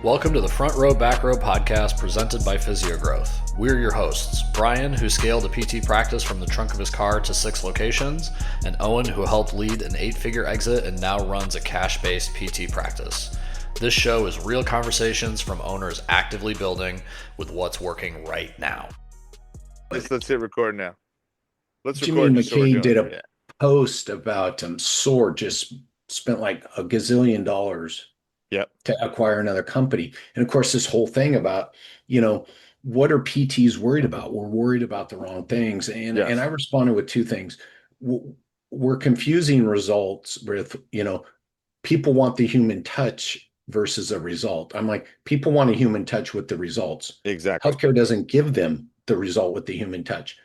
Welcome to the Front Row Back Row podcast presented by Physiogrowth. We're your hosts, Brian, who scaled a PT practice from the trunk of his car to 6 locations, and Owen, who helped lead an 8-figure exit and now runs a cash-based PT practice. This show is real conversations from owners actively building with what's working right now. Let's hit record now. Jimmy McCain did a post about Sword just spent like a gazillion dollars to acquire another company. And of course, this whole thing about, what are PTs worried about? We're worried about the wrong things. And I responded with two things. We're confusing results with, people want the human touch versus a result. I'm like, people want a human touch with the results. Exactly. Healthcare doesn't give them the result with the human touch.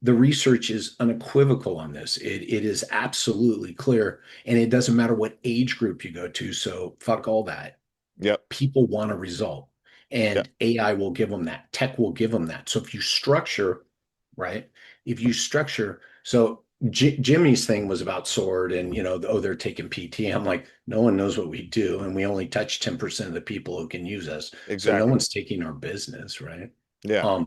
The research is unequivocal on this. It is absolutely clear, and it doesn't matter what age group you go to. So fuck all that. Yep. People want a result, and AI will give them that. Tech will give them that. So if you structure, right? So Jimmy's thing was about Sword and, they're taking PT. I'm like, no one knows what we do, and we only touch 10% of the people who can use us. Exactly. So no one's taking our business, right? Yeah.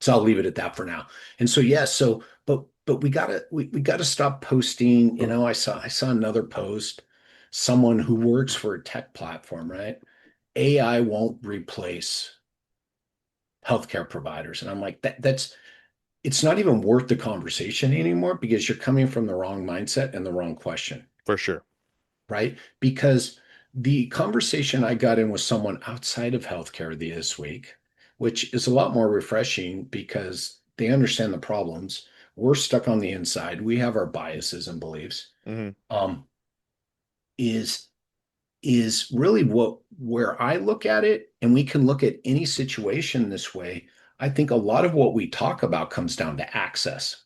So I'll leave it at that for now. And so, but we gotta stop posting. I saw another post, someone who works for a tech platform, right? AI won't replace healthcare providers. And I'm like, it's not even worth the conversation anymore because you're coming from the wrong mindset and the wrong question. For sure. Right? Because the conversation I got in with someone outside of healthcare this week, which is a lot more refreshing because they understand the problems. We're stuck on the inside. We have our biases and beliefs. Mm-hmm. Is really where I look at it, and we can look at any situation this way. I think a lot of what we talk about comes down to access.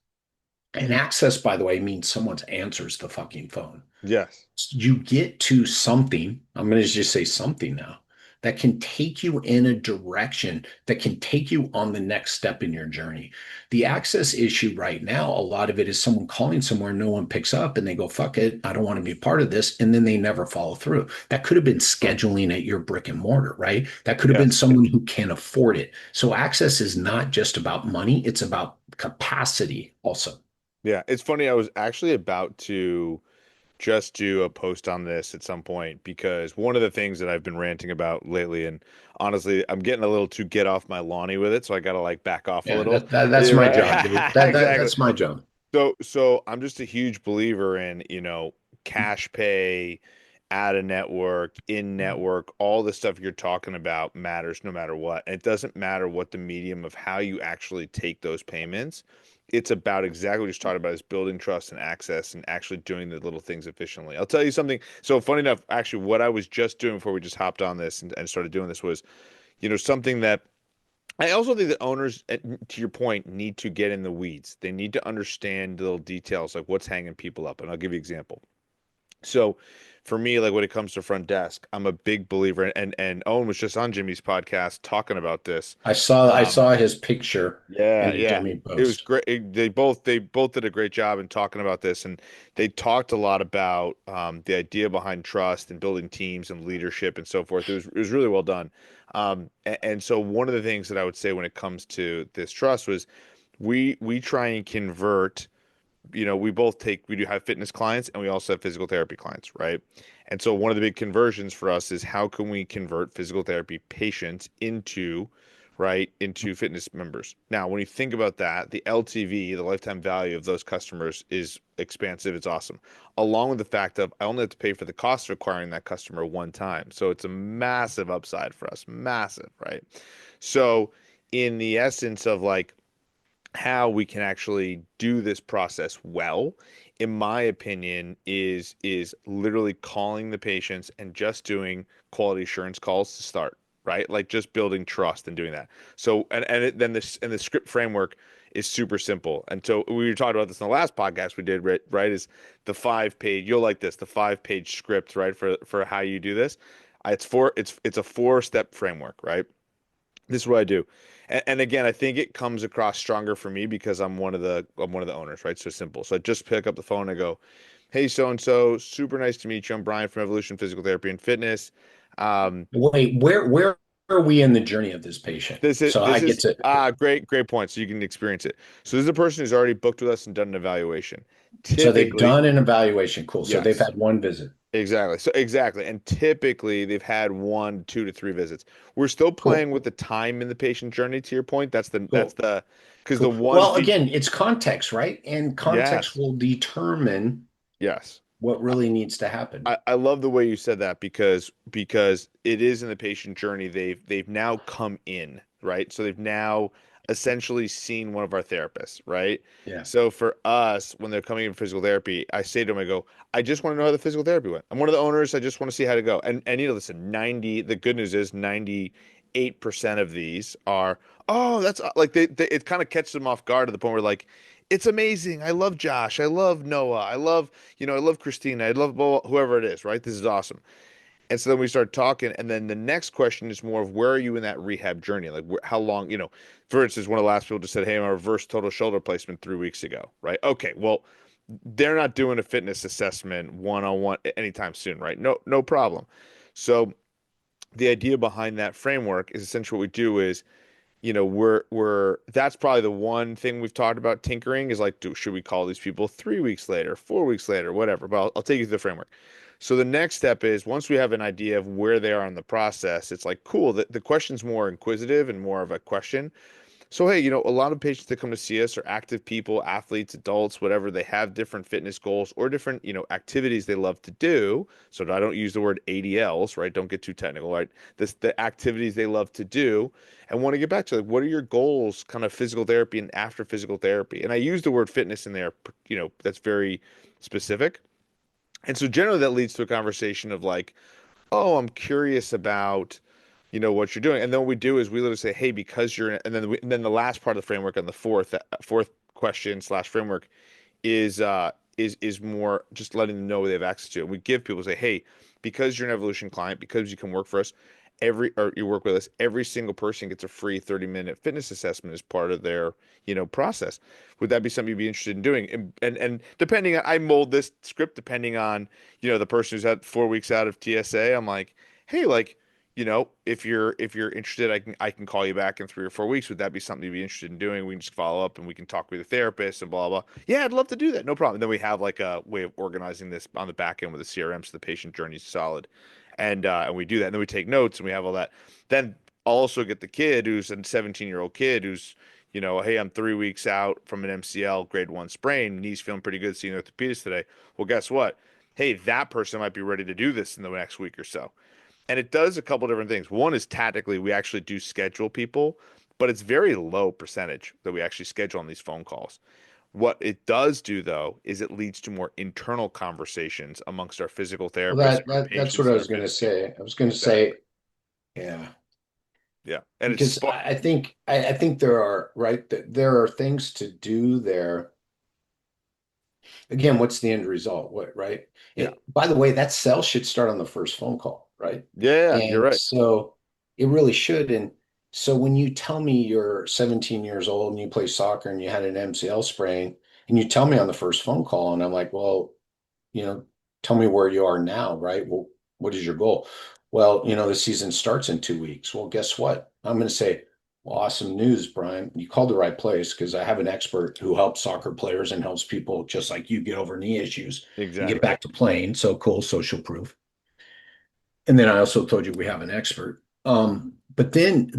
And access, by the way, means someone answers the fucking phone. Yes. You get to something, I'm going to just say something now, that can take you in a direction that can take you on the next step in your journey. The access issue right now, a lot of it is someone calling somewhere, no one picks up, and they go, fuck it, I don't want to be part of this. And then they never follow through. That could have been scheduling at your brick and mortar, right? That could have been someone who can't afford it. So access is not just about money, it's about capacity also. Yeah. It's funny. I was actually about to just do a post on this at some point because one of the things that I've been ranting about lately, and honestly, I'm getting a little too get off my lawny with it, so I got to like back off a little. That's my job, dude. Exactly. That's my job. So I'm just a huge believer in, cash pay, out of network, in network, all the stuff you're talking about matters no matter what. And it doesn't matter what the medium of how you actually take those payments. It's about exactly what you're talking about is building trust and access and actually doing the little things efficiently. I'll tell you something. So funny enough, actually, what I was just doing before we just hopped on this and started doing this was, something that I also think that owners, to your point, need to get in the weeds. They need to understand little details like what's hanging people up. And I'll give you an example. So for me, like when it comes to front desk, I'm a big believer, and Owen was just on Jimmy's podcast talking about this. I saw his picture. Yeah. Jimmy post. It was great. They both did a great job in talking about this, and they talked a lot about the idea behind trust and building teams and leadership and so forth. It was really well done. And so one of the things that I would say when it comes to this trust was we try and convert. We do have fitness clients and we also have physical therapy clients, right? And so one of the big conversions for us is how can we convert physical therapy patients into fitness members. Now, when you think about that, the LTV, the lifetime value of those customers is expansive. It's awesome. Along with the fact of I only have to pay for the cost of acquiring that customer one time. So it's a massive upside for us, massive, right? So in the essence of like, how we can actually do this process well, in my opinion, is literally calling the patients and just doing quality assurance calls to start, right? Like just building trust and doing that. So then the script framework is super simple. And so we were talking about this in the last podcast we did, right? Is the 5-page, you'll like this, the 5-page script, right? For how you do this. It's a 4-step framework, right? This is what I do. And again, I think it comes across stronger for me because I'm one of the owners, right? So simple. So I just pick up the phone and I go, "Hey, so and so, super nice to meet you. I'm Brian from Evolution Physical Therapy and Fitness. Wait, where are we in the journey of this patient? So I This get is to. great point. So you can experience it. So this is a person who's already booked with us and done an evaluation. So they've Typically, done an evaluation. Cool. So they've yes. had one visit. Exactly. So exactly. And typically they've had 1, 2 to 3 visits. We're still Cool. playing with the time in the patient journey to your point. Cool. Because the Cool. one Well, feed again, it's context, right? And context yes. will determine Yes. what really needs to happen. I love the way you said that because it is in the patient journey. They've now come in, right? So they've now essentially seen one of our therapists, right? Yeah. So for us, when they're coming in for physical therapy, I say to them, I go, I just want to know how the physical therapy went. I'm one of the owners. I just want to see how to go. And listen, the good news is 98% of these are, oh, that's like they it kind of catches them off guard to the point where like, it's amazing. I love Josh. I love Noah. I love Christina. I love whoever it is, right? This is awesome. And so then we start talking, and then the next question is more of where are you in that rehab journey? Like, how long, for instance, one of the last people just said, hey, I'm a reverse total shoulder placement 3 weeks ago, right? Okay, well, they're not doing a fitness assessment one-on-one anytime soon, right? No, no problem. So the idea behind that framework is essentially what we do is we're that's probably the one thing we've talked about tinkering is like, should we call these people 3 weeks later, 4 weeks later, whatever. But I'll take you through the framework. So the next step is once we have an idea of where they are in the process, it's like, cool. The question's more inquisitive and more of a question. So, hey, a lot of patients that come to see us are active people, athletes, adults, whatever. They have different fitness goals or different, activities they love to do. So I don't use the word ADLs, right? Don't get too technical, right? The activities they love to do and want to get back to like, what are your goals, kind of physical therapy and after physical therapy? And I use the word fitness in there, that's very specific. And so generally that leads to a conversation of like, oh, I'm curious about what you're doing. And then what we do is we literally say, hey, because you're, and then the last part of the framework on the fourth question slash framework is more just letting them know they have access to it. We give people say, hey, because you're an Evolution client, because you can work for us, or you work with us, every single person gets a free 30-minute fitness assessment as part of their process. Would that be something you'd be interested in doing? And depending on, I mold this script depending on the person who's at 4 weeks out of TSA. I'm like, hey, like, if you're interested, I can call you back in 3 or 4 weeks. Would that be something you'd be interested in doing? We can just follow up and we can talk with the therapist and blah blah. Yeah, I'd love to do that. No problem. And then we have like a way of organizing this on the back end with the CRM so the patient journey is solid. And we do that. And then we take notes and we have all that. Then I'll also get the kid who's a 17-year-old kid who's, hey, I'm 3 weeks out from an MCL grade 1 sprain. Knee's feeling pretty good seeing orthopedist today. Well, guess what? Hey, that person might be ready to do this in the next week or so. And it does a couple different things. One is tactically, we actually do schedule people, but it's very low percentage that we actually schedule on these phone calls. What it does do, though, is it leads to more internal conversations amongst our physical Well, therapists, our that's what patients, I and was our going to fitness say. people. I was going to Exactly. say, yeah, Yeah. And it's because I think there are right there are things to do there. Again, what's the end result? What, right? yeah. By the way, that sell should start on the first phone call, right? Yeah, you're And right. so it really should. And so when you tell me you're 17 years old and you play soccer and you had an MCL sprain, and you tell me on the first phone call, and I'm like, well, you know, tell me where you are now, right? Well, what is your goal? Well, the season starts in 2 weeks. Well, guess what? I'm going to say, well, awesome news, Brian. You called the right place because I have an expert who helps soccer players and helps people just like you get over knee issues and get Exactly. back to playing. So cool, social proof. And then I also told you we have an expert. But then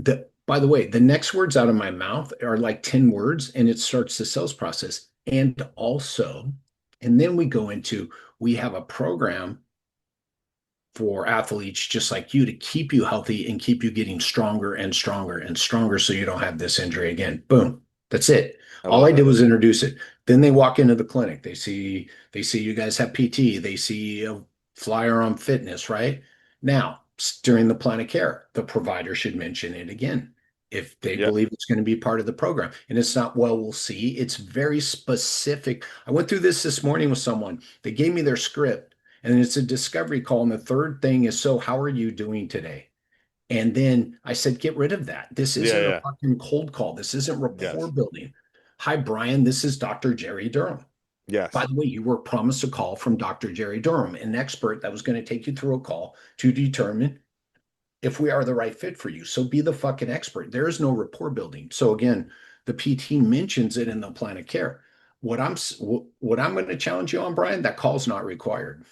by the way, the next words out of my mouth are like 10 words and it starts the sales process. And then we go into, we have a program for athletes just like you to keep you healthy and keep you getting stronger and stronger and stronger so you don't have this injury again. Boom. That's it. I All love I did that. was introduce it. Then they walk into the clinic. They see you guys have PT. They see a flyer on fitness, right? Now, during the plan of care, the provider should mention it again if they Yep. believe it's going to be part of the program. And it's not, well, we'll see. It's very specific. I went through this morning with someone. They gave me their script and it's a discovery call. And the third thing is, so how are you doing today? And then I said, get rid of that. This Yeah, isn't a yeah. fucking cold call. This isn't rapport Yes. building. Hi, Brian. This is Dr. Jerry Durham. By Yes. the way, you were promised a call from Dr. Jerry Durham, an expert that was going to take you through a call to determine if we are the right fit for you. So be the fucking expert. There is no rapport building. So again, the PT mentions it in the plan of care. What I'm going to challenge you on, Brian, that call's not required.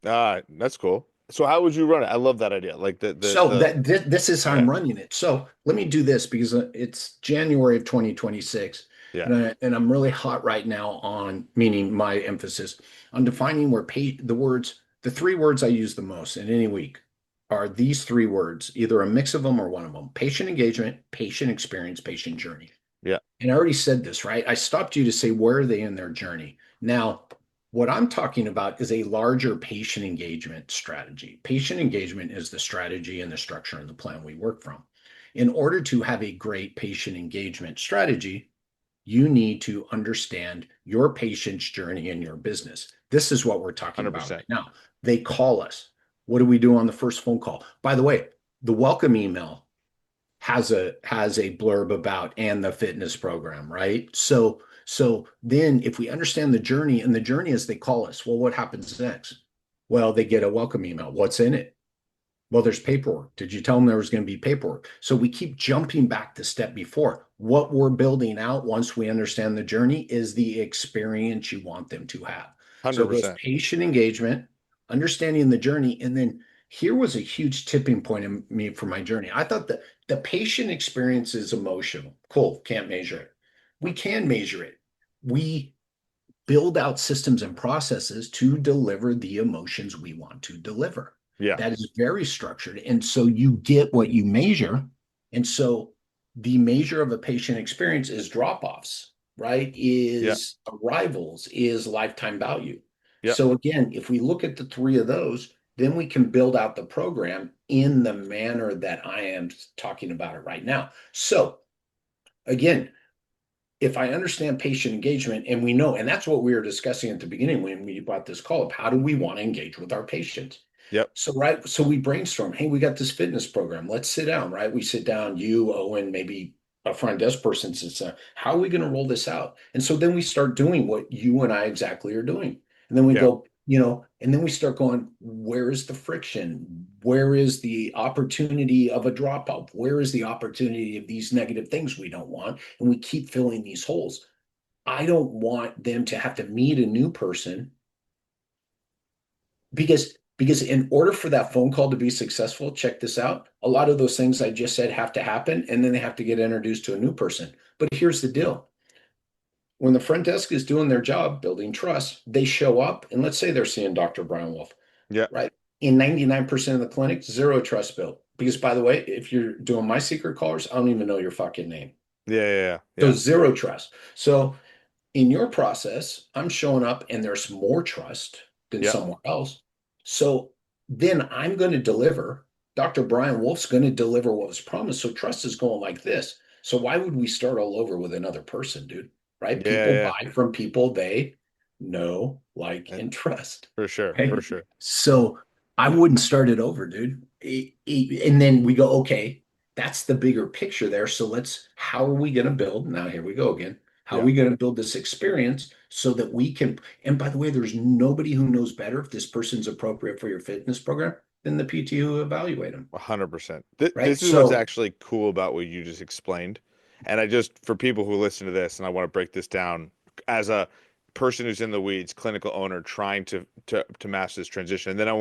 That's cool. So how would you run it? I love that idea. Like this is how I'm running it. So let me do this because it's January of 2026. Yeah. And I'm really hot right now on, meaning my emphasis on defining where the three words I use the most in any week are these three words, either a mix of them or one of them: patient engagement, patient experience, patient journey. Yeah. And I already said this, right? I stopped you to say, where are they in their journey? Now, what I'm talking about is a larger patient engagement strategy. Patient engagement is the strategy and the structure and the plan we work from. In order to have a great patient engagement strategy, you need to understand your patient's journey in your business. This is what we're talking 100%. About right now. They call us. What do we do on the first phone call? By the way, the welcome email has a blurb about and the fitness program, right? So then if we understand the journey, and the journey is they call us, well, what happens next? Well, they get a welcome email. What's in it? Well, there's paperwork. Did you tell them there was going to be paperwork? So we keep jumping back the step before. What we're building out once we understand the journey is the experience you want them to have. 100%. So there's patient engagement, understanding the journey, and then here was a huge tipping point in me for my journey. I thought that the patient experience is emotional. Cool, can't measure it. We can measure it. We build out systems and processes to deliver the emotions we want to deliver. Yeah. That is very structured. And so you get what you measure. And so the measure of a patient experience is drop-offs, right? Is arrivals, is lifetime value. Yeah. So again, if we look at the three of those, then we can build out the program in the manner that I am talking about it right now. So again, if I understand patient engagement, and we know, and that's what we were discussing at the beginning when we brought this call up, how do we want to engage with our patients? Yep. So we brainstorm, hey, we got this fitness program. Let's sit down, right? We sit down, you, Owen, maybe a front desk person sits down. How are we going to roll this out? And so then we start doing what you and I exactly are doing. And then we go, and then we start going, where is the friction? Where is the opportunity of a drop off? Where is the opportunity of these negative things we don't want? And we keep filling these holes. I don't want them to have to meet a new person because in order for that phone call to be successful, check this out. A lot of those things I just said have to happen, and then they have to get introduced to a new person. But here's the deal. When the front desk is doing their job, building trust, they show up, and let's say they're seeing Dr. Brian Wolf. Yeah. Right. In 99% of the clinics, zero trust built. Because by the way, if you're doing my secret callers, I don't even know your fucking name. Yeah. So zero trust. So in your process, I'm showing up and there's more trust than somewhere else. So then I'm going to deliver. Dr. Brian Wolf's going to deliver what was promised. So trust is going like this. So why would we start all over with another person, dude? Right? People buy from people they know, like, and trust. For sure. Okay? For sure. So I wouldn't start it over, dude. And then we go, okay, that's the bigger picture there. So how are we going to build? Now, here we go again. How are we going to build this experience so that we can, and by the way, there's nobody who knows better if this person's appropriate for your fitness program than the PT who evaluate them. 100%. This is what's actually cool about what you just explained. And for people who listen to this, and I want to break this down as a person who's in the weeds, clinical owner, trying to master this transition. And then I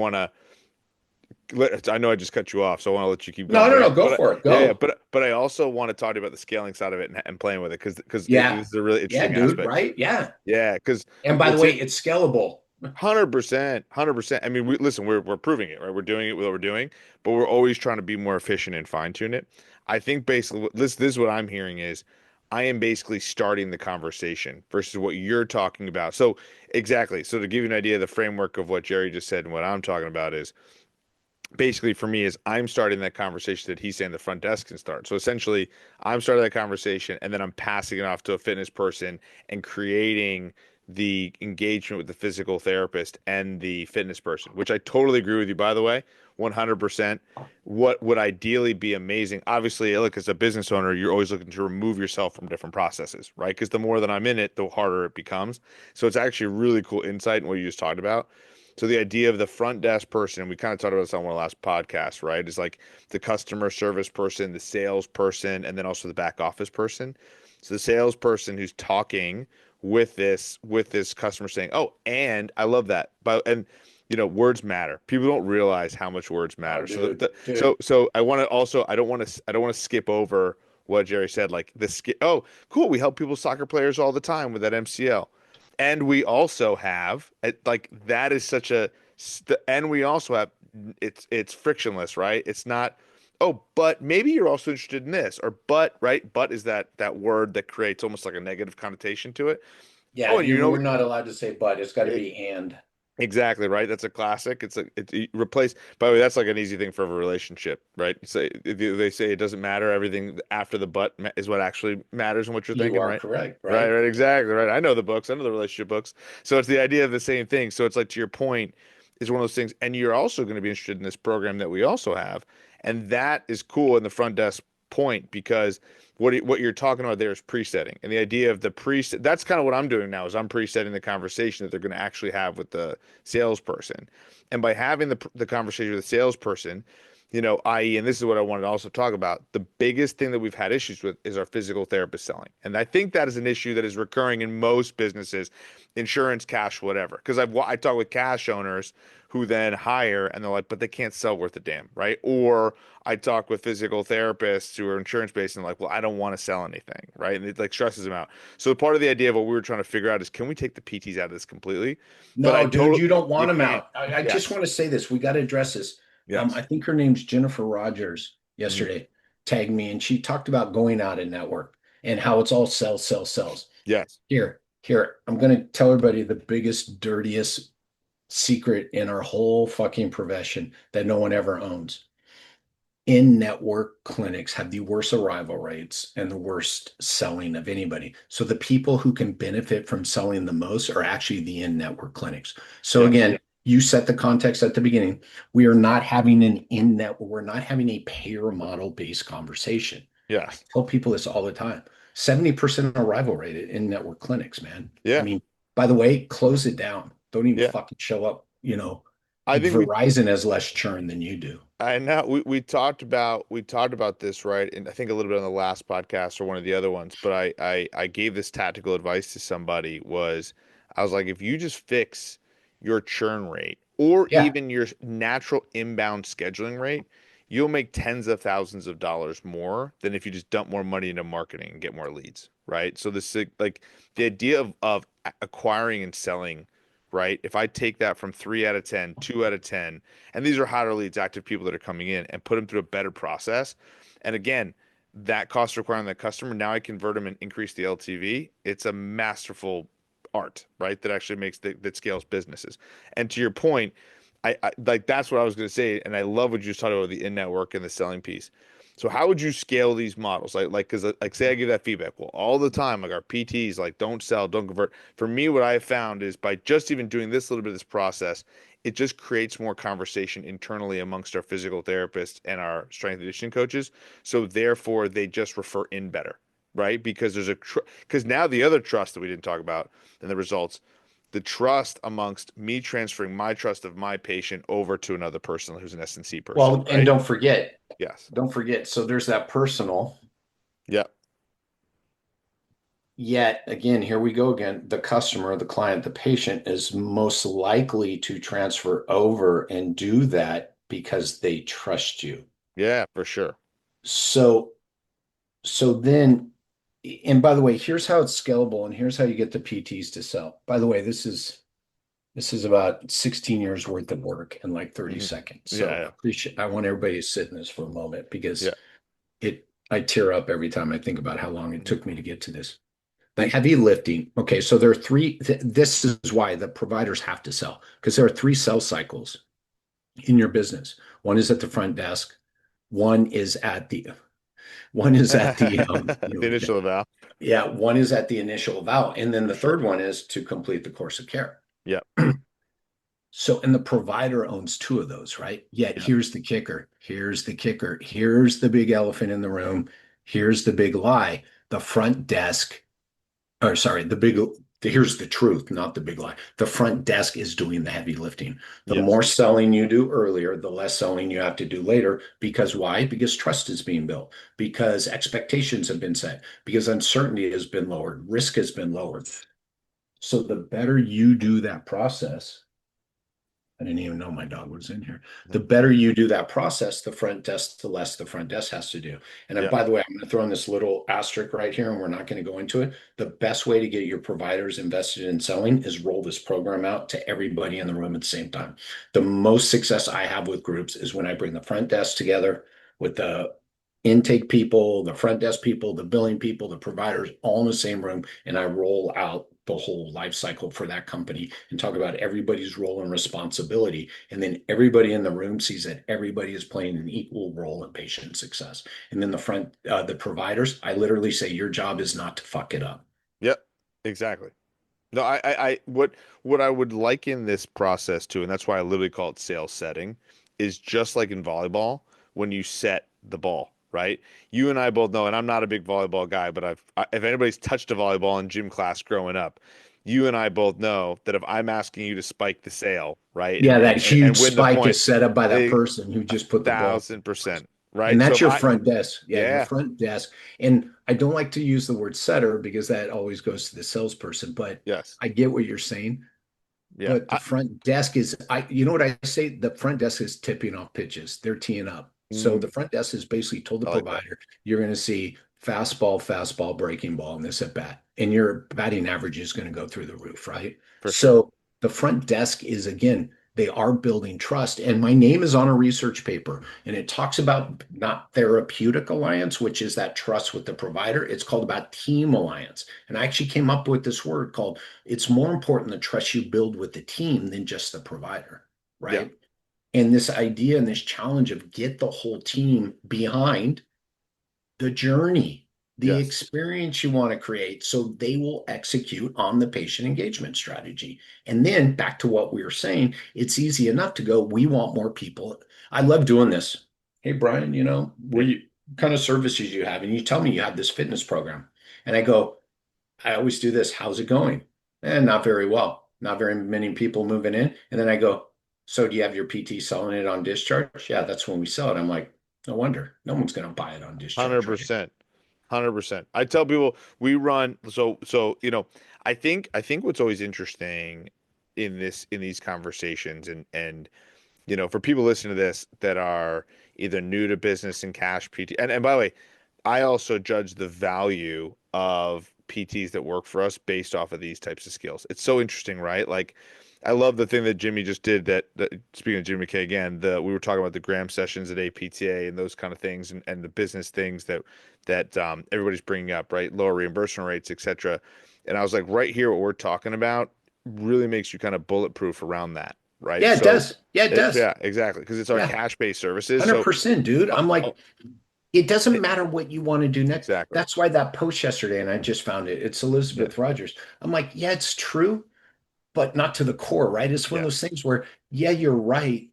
know I just cut you off, so I want to let you keep going. No, go for it. Go. Yeah, but I also want to talk to you about the scaling side of it and playing with it because this is a really interesting aspect. Right? Yeah. Yeah, and by the way, it's scalable. 100%. I mean, we're proving it, right? We're doing it with what we're doing, but we're always trying to be more efficient and fine tune it. I think basically this is what I'm hearing is I am basically starting the conversation versus what you're talking about. So exactly. So to give you an idea, the framework of what Jerry just said and what I'm talking about is basically for me is I'm starting that conversation that he's saying the front desk can start. So essentially I'm starting that conversation and then I'm passing it off to a fitness person and creating the engagement with the physical therapist and the fitness person, which I totally agree with you, by the way, 100%. What would ideally be amazing, obviously, look, as a business owner, you're always looking to remove yourself from different processes, right? Because the more that I'm in it, the harder it becomes. So it's actually a really cool insight in what you just talked about. So the idea of the front desk person, and we kind of talked about this on one of the last podcasts, right? Is like the customer service person, the sales person, and then also the back office person. So the salesperson who's talking with this customer saying, "Oh, and I love that." But and words matter. People don't realize how much words matter. So I want to also I don't want to skip over what Jerry said. Like this. Oh, cool. We help people, soccer players, all the time with that MCL, and we also have like that is such a. And we also have it's frictionless, right? It's not. Oh, but maybe you're also interested in this, or but, right? But is that word that creates almost like a negative connotation to it? Yeah, oh, and we're not allowed to say but. It's got to be and. Exactly, right. That's a classic. It's replace. By the way, that's like an easy thing for a relationship, right? Say they say it doesn't matter. Everything after the but is what actually matters and what you're thinking, You are right? correct, right, right, exactly, right. I know the books. I know the relationship books. So it's the idea of the same thing. So it's like to your point, is one of those things. And you're also going to be interested in this program that we also have, and that is cool in the front desk point because what you're talking about there is presetting, and the idea of the preset. That's kind of what I'm doing now is I'm presetting the conversation that they're going to actually have with the salesperson, and by having the conversation with the salesperson, i.e., and this is what I wanted to also talk about. The biggest thing that we've had issues with is our physical therapist selling, and I think that is an issue that is recurring in most businesses, insurance, cash, whatever. Because I talk with cash owners who then hire and they're like, but they can't sell worth a damn, right? Or I talk with physical therapists who are insurance based and like, well, I don't want to sell anything, right? And it like stresses them out. So part of the idea of what we were trying to figure out is, can we take the PTs out of this completely? No, dude, you don't want them out. I just want to say this. We got to address this. Yes. I think her name's Jennifer Rogers yesterday tagged me and she talked about going out in network and how it's all sells. Yes. Here, I'm going to tell everybody the biggest, dirtiest secret in our whole fucking profession that no one ever owns. In-network clinics have the worst arrival rates and the worst selling of anybody. So the people who can benefit from selling the most are actually the in-network clinics. So again, you set the context at the beginning. We are not having an in-network, we're not having a payer model based conversation. Yeah. I tell people this all the time. 70% arrival rate in network clinics, man. Yeah. I mean, by the way, close it down. Don't even fucking show up. I think Verizon has less churn than you do. I know we talked about this, right? And I think a little bit on the last podcast or one of the other ones, but I gave this tactical advice to somebody I was like, if you just fix your churn rate or even your natural inbound scheduling rate, you'll make tens of thousands of dollars more than if you just dump more money into marketing and get more leads, right? So this like the idea of acquiring and selling, right? If I take that from 3 out of 10, 2 out of 10, and these are hotter leads, active people that are coming in, and put them through a better process. And again, that cost requiring that customer, now I convert them and increase the LTV. It's a masterful art, right? That actually that scales businesses. And to your point, I like that's what I was going to say. And I love what you just talked about the in-network and the selling piece. So how would you scale these models? Because say I give that feedback. Well, all the time, like our PTs, like don't sell, don't convert. For me, what I have found is by just even doing this little bit of this process, it just creates more conversation internally amongst our physical therapists and our strength and conditioning coaches. So therefore, they just refer in better, right? Because because now the other trust that we didn't talk about and the results, the trust amongst me transferring my trust of my patient over to another person who's an S&C person. Well, and don't forget. Yes. Don't forget. So there's that personal. Yeah. Yet again, here we go again. The customer, the client, the patient is most likely to transfer over and do that because they trust you. Yeah, for sure. So then, and by the way, here's how it's scalable and here's how you get the PTs to sell. By the way, this is about 16 years worth of work in like 30 seconds. So I want everybody to sit in this for a moment because I tear up every time I think about how long it took me to get to this. The heavy lifting. Okay, so there are three. This is why the providers have to sell, because there are 3 sales cycles in your business. One is at the front desk. One is at the the initial eval. Yeah, one is at the initial eval, and then the third one is to complete the course of care. Yeah. So, and the provider owns 2 of those, right? Yet here's the kicker. Here's the big elephant in the room. Here's the big lie. The front desk. The Here's the truth, not the big lie. The front desk is doing the heavy lifting. The Yes. more selling you do earlier, the less selling you have to do later. Because why? Because trust is being built, because expectations have been set, because uncertainty has been lowered, risk has been lowered. So the better you do that process, I didn't even know my dog was in here. The better you do that process, the front desk, the less the front desk has to do. And Yeah. by the way, I'm going to throw in this little asterisk right here, and we're not going to go into it. The best way to get your providers invested in selling is roll this program out to everybody in the room at the same time. The most success I have with groups is when I bring the front desk together with the intake people, the front desk people, the billing people, the providers, all in the same room, and I roll out the whole life cycle for that company and talk about everybody's role and responsibility. And then everybody in the room sees that everybody is playing an equal role in patient success. And then the providers, I literally say, your job is not to fuck it up. Yep. Exactly. No, what I would liken this process to, and that's why I literally call it sales setting, is just like in volleyball when you set the ball, right? You and I both know, and I'm not a big volleyball guy, but if anybody's touched a volleyball in gym class growing up, you and I both know that if I'm asking you to spike the sail, right, Yeah, that huge and win the spike point, is set up by that a person who just put the ball. 1,000%, And right? So that's if your front desk. Yeah, your yeah, front desk. And I don't like to use the word setter because that always goes to the salesperson, but yes, I get what you're saying. yeah, But the front desk is, you know what I say? The front desk is tipping off pitches. They're teeing up. So the front desk has basically told the I like that provider, you're going to see fastball, breaking ball in this at bat, and your batting average is going to go through the roof, right? for sure. So the front desk is, again, they are building trust. And my name is on a research paper, and it talks about not therapeutic alliance, which is that trust with the provider. It's called about team alliance. And I actually came up with this word called, it's more important the trust you build with the team than just the provider, Yeah, right? And this idea and this challenge of get the whole team behind the journey, the yes, experience you want to create, so they will execute on the patient engagement strategy. And then back to what we were saying, it's easy enough to go, we want more people. I love doing this. Hey, Brian, yeah, what kind of services you have? And you tell me you have this fitness program. And I go, I always do this. How's it going? And not very well. Not very many people moving in. And then I go, so do you have your PT selling it on discharge? Yeah, that's when we sell it. I'm like, no wonder. No one's going to buy it on hundred discharge, right? percent. 100%. I tell people we run I think what's always interesting in these conversations and for people listening to this that are either new to business and cash PT and by the way, I also judge the value of PTs that work for us based off of these types of skills. It's so interesting, right? Like I love the thing that Jimmy just did that speaking of Jimmy McKay again, we were talking about the Graham sessions at APTA and those kind of things and the business things that everybody's bringing up, right? Lower reimbursement rates, et cetera. And I was like, right here, what we're talking about really makes you kind of bulletproof around that, right? Yeah, it So, does. Yeah, it does. yeah, exactly, because it's our Yeah, cash-based services. So, 100%, dude. oh, I'm like, oh, it doesn't matter what you want to do next. exactly. That's why that post yesterday, and I just found it, it's Yeah. Elizabeth Rogers. I'm like, yeah, it's true, but not to the core, right? It's one of those Yes. things where, yeah, you're right,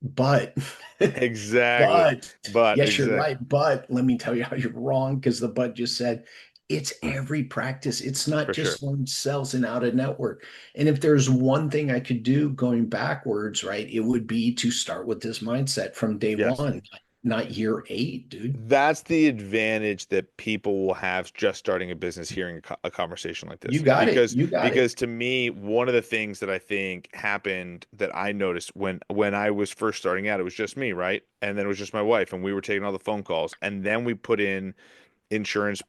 but, Exactly. but, But yes, you're exact right, but let me tell you how you're wrong because the but just said it's every practice. It's not for sure. just one cells and out of network. And if there's one thing I could do going backwards, right, it would be to start with this mindset from day Yes. one, not year 8, dude. That's the advantage that people will have just starting a business hearing a conversation like You this. got it. Because You got it. because to me, one of the things that I think happened that I noticed when I was first starting out, it was just me, right? And then it was just my wife, and we were taking all the phone calls. And then we put in insurance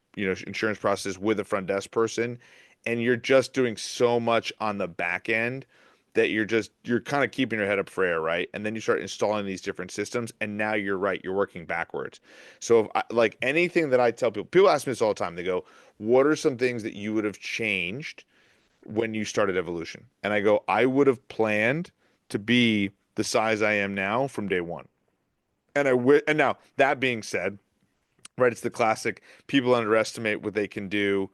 process with a front desk person, and you're just doing so much on the back end that you're kind of keeping your head up for air, right? And then you start installing these different systems, and now you're right, you're working backwards. So if like anything that I tell people ask me this all the time. They go, "What are some things that you would have changed when you started Evolution?" And I go, "I would have planned to be the size I am now from day one." And now that being said, right, it's the classic people underestimate what they can do,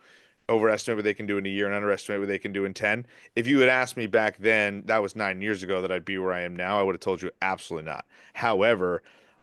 overestimate what they can do in a year, and underestimate what they can do in 10. If you had asked me back then, that was 9 years ago, that I'd be where I am now, I would have told you absolutely not. However,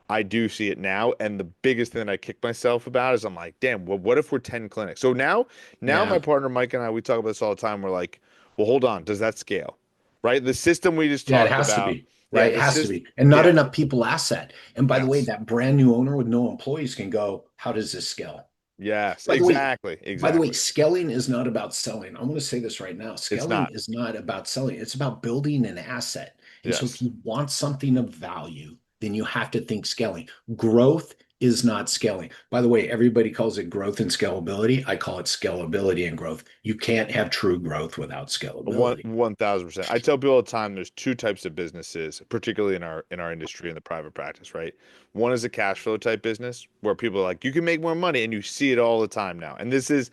I do see it now. And the biggest thing that I kick myself about is I'm like, damn, well, what if we're 10 clinics? So now my Yeah. partner Mike and I, we talk about this all the time. We're like, well, hold on, does that scale? Right? The system we just Yeah, it talked has to about. be, Yeah, right? It the has to system. be. And not Yeah. enough people asset. And by the way, Yes. that brand new owner with no employees can go, how does this scale? Yes. By the way, Exactly. by the way, Exactly. scaling is not about selling. I'm going to say this right now. It's Scaling not. is not about selling. It's about building an asset. And so if Yes. you want something of value, then you have to think scaling. Growth is not scaling. By the way, everybody calls it growth and scalability. I call it scalability and growth. You can't have true growth without One scalability. 1,000%. I tell people all the time there's two types of businesses, particularly in our industry in the private practice, right? One is a cash flow type business where people are like, you can make more money, and you see it all the time now. And this is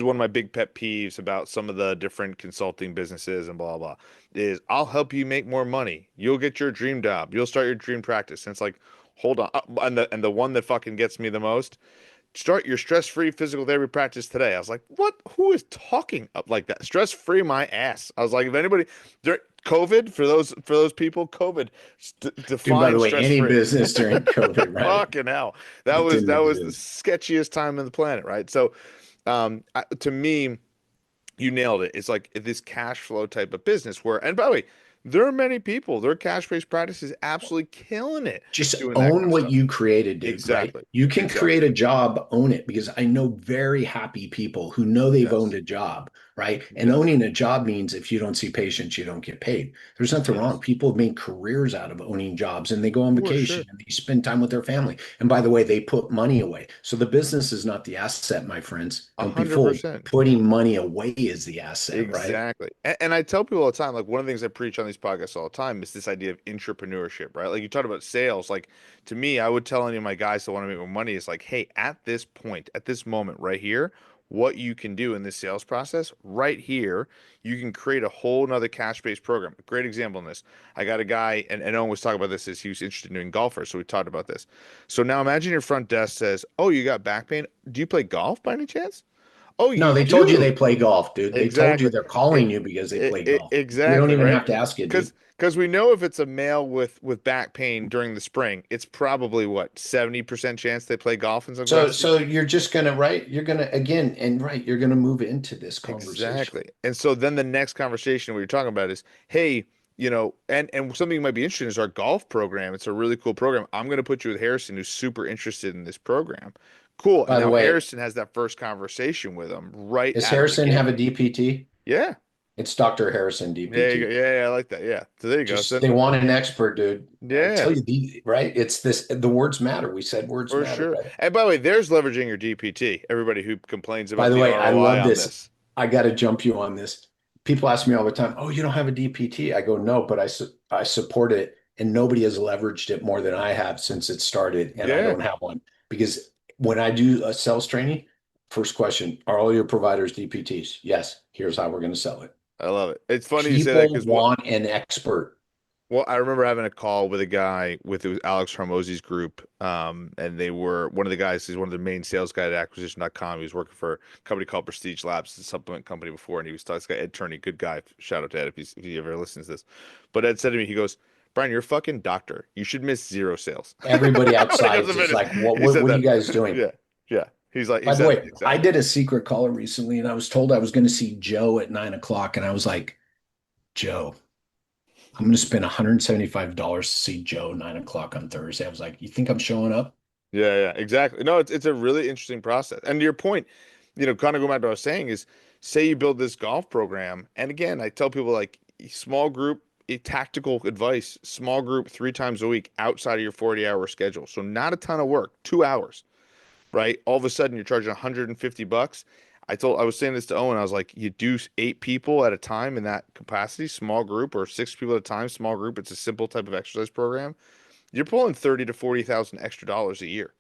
one of my big pet peeves about some of the different consulting businesses and blah blah, is I'll help you make more money. You'll get your dream job. You'll start your dream practice. And it's like, hold on. And the one that fucking gets me the most, start your stress-free physical therapy practice today. I was like, what? Who is talking up like that? Stress-free my ass. I was like, if anybody, COVID for those people, COVID Dude, by the define way, any stress-free. business during COVID, right? Fucking hell. That It was didn't that was the exist. sketchiest time on the planet, right? So, to me, you nailed it. It's like this cash flow type of business where, and by the way, there are many people, their cash-based practice is absolutely killing it Just doing that kind own of what stuff. you created, dude, right? Exactly. You can create Exactly. a job, own it, because I know very happy people who know they've owned Yes. a job, right? And Yes. owning a job means if you don't see patients, you don't get paid. There's nothing wrong. Yes. People have made careers out of owning jobs and they go on For vacation sure. and they spend time with their family. And by the way, they put money away. So the business is not the asset, my friends. A Don't be hundred fooled. percent. Putting money away is the asset, right? Exactly. And I tell people all the time, like one of the things I preach on these podcasts all the time is this idea of entrepreneurship, right? Like you talked about sales. Like to me, I would tell any of my guys that want to make more money is like, hey, at this point, at this moment right here, what you can do in this sales process right here, you can create a whole nother cash-based program. A great example in this. I got a guy, and Owen was talking about this, is he was interested in doing golfers, so we talked about this. So now imagine your front desk says, oh, you got back pain. Do you play golf by any chance? Oh, No, you they told you they do. play golf, dude. They told you Exactly. they're It, calling you because they play golf. You don't exactly, even right? have to ask it, dude. Because we know if it's a male with back pain during the spring, it's probably what, 70% chance they play golf in some So, capacity? so you're just gonna, right? You're gonna again, and right, you're gonna move into this conversation. Exactly. And so then the next conversation we are talking about is, hey, and something you might be interested in is our golf program. It's a really cool program. I'm going to put you with Harrison, who's super interested in this program. Cool. And By the now way, Harrison has that first conversation with him right does out of the Harrison have gate. a DPT? Yeah. It's Dr. Harrison There you go. DPT. Yeah, yeah, I like that. Yeah. So there you go. Just So they want an expert, dude. I yeah. tell you, right? It's this. The words matter. We said words For matter, sure. right? And by the way, there's leveraging your DPT. Everybody who complains By about the the way, I ROI love on this. this. I got to jump you on this. People ask me all the time, "Oh, you don't have a DPT?" I go, "No, but I support it, and nobody has leveraged it more than I have since it started, and I Yeah, don't have one because when I do a sales training, first question, are all your providers DPTs? Yes. Here's how we're going to sell it. I love it. It's funny you say that People because want an expert. well, I remember having a call with a guy with it was Alex Hormozzi's group. And they were one of the guys, he's one of the main sales guy at acquisition.com. He was working for a company called Prestige Labs, a supplement company before, and he was this guy, Ed Turney, good guy. Shout out to Ed if he ever listens to this. But Ed said to me, he goes, Brian, you're a fucking doctor. You should miss zero sales. Everybody When it outside comes to is fitness. like, what, He what, said what are that. you guys doing? Yeah, yeah. He By the said way, that I exactly. did a secret caller recently and I was told I was going to see Joe at 9 o'clock. And I was like, Joe, I'm going to spend $175 to see Joe 9 o'clock on Thursday. I was like, you think I'm showing up? Yeah, yeah, exactly. No, it's a really interesting process. And to your point, kind of going back to what I was saying is, say you build this golf program, and again, I tell people like small group, tactical advice, small group 3 times a week outside of your 40-hour schedule. So not a ton of work, 2 hours, right? All of a sudden you're charging $150. I was saying this to Owen, I was like, you do 8 people at a time in that capacity, small group, or 6 people at a time, small group. It's a simple type of exercise program. You're pulling 30 to 40,000 extra dollars a year.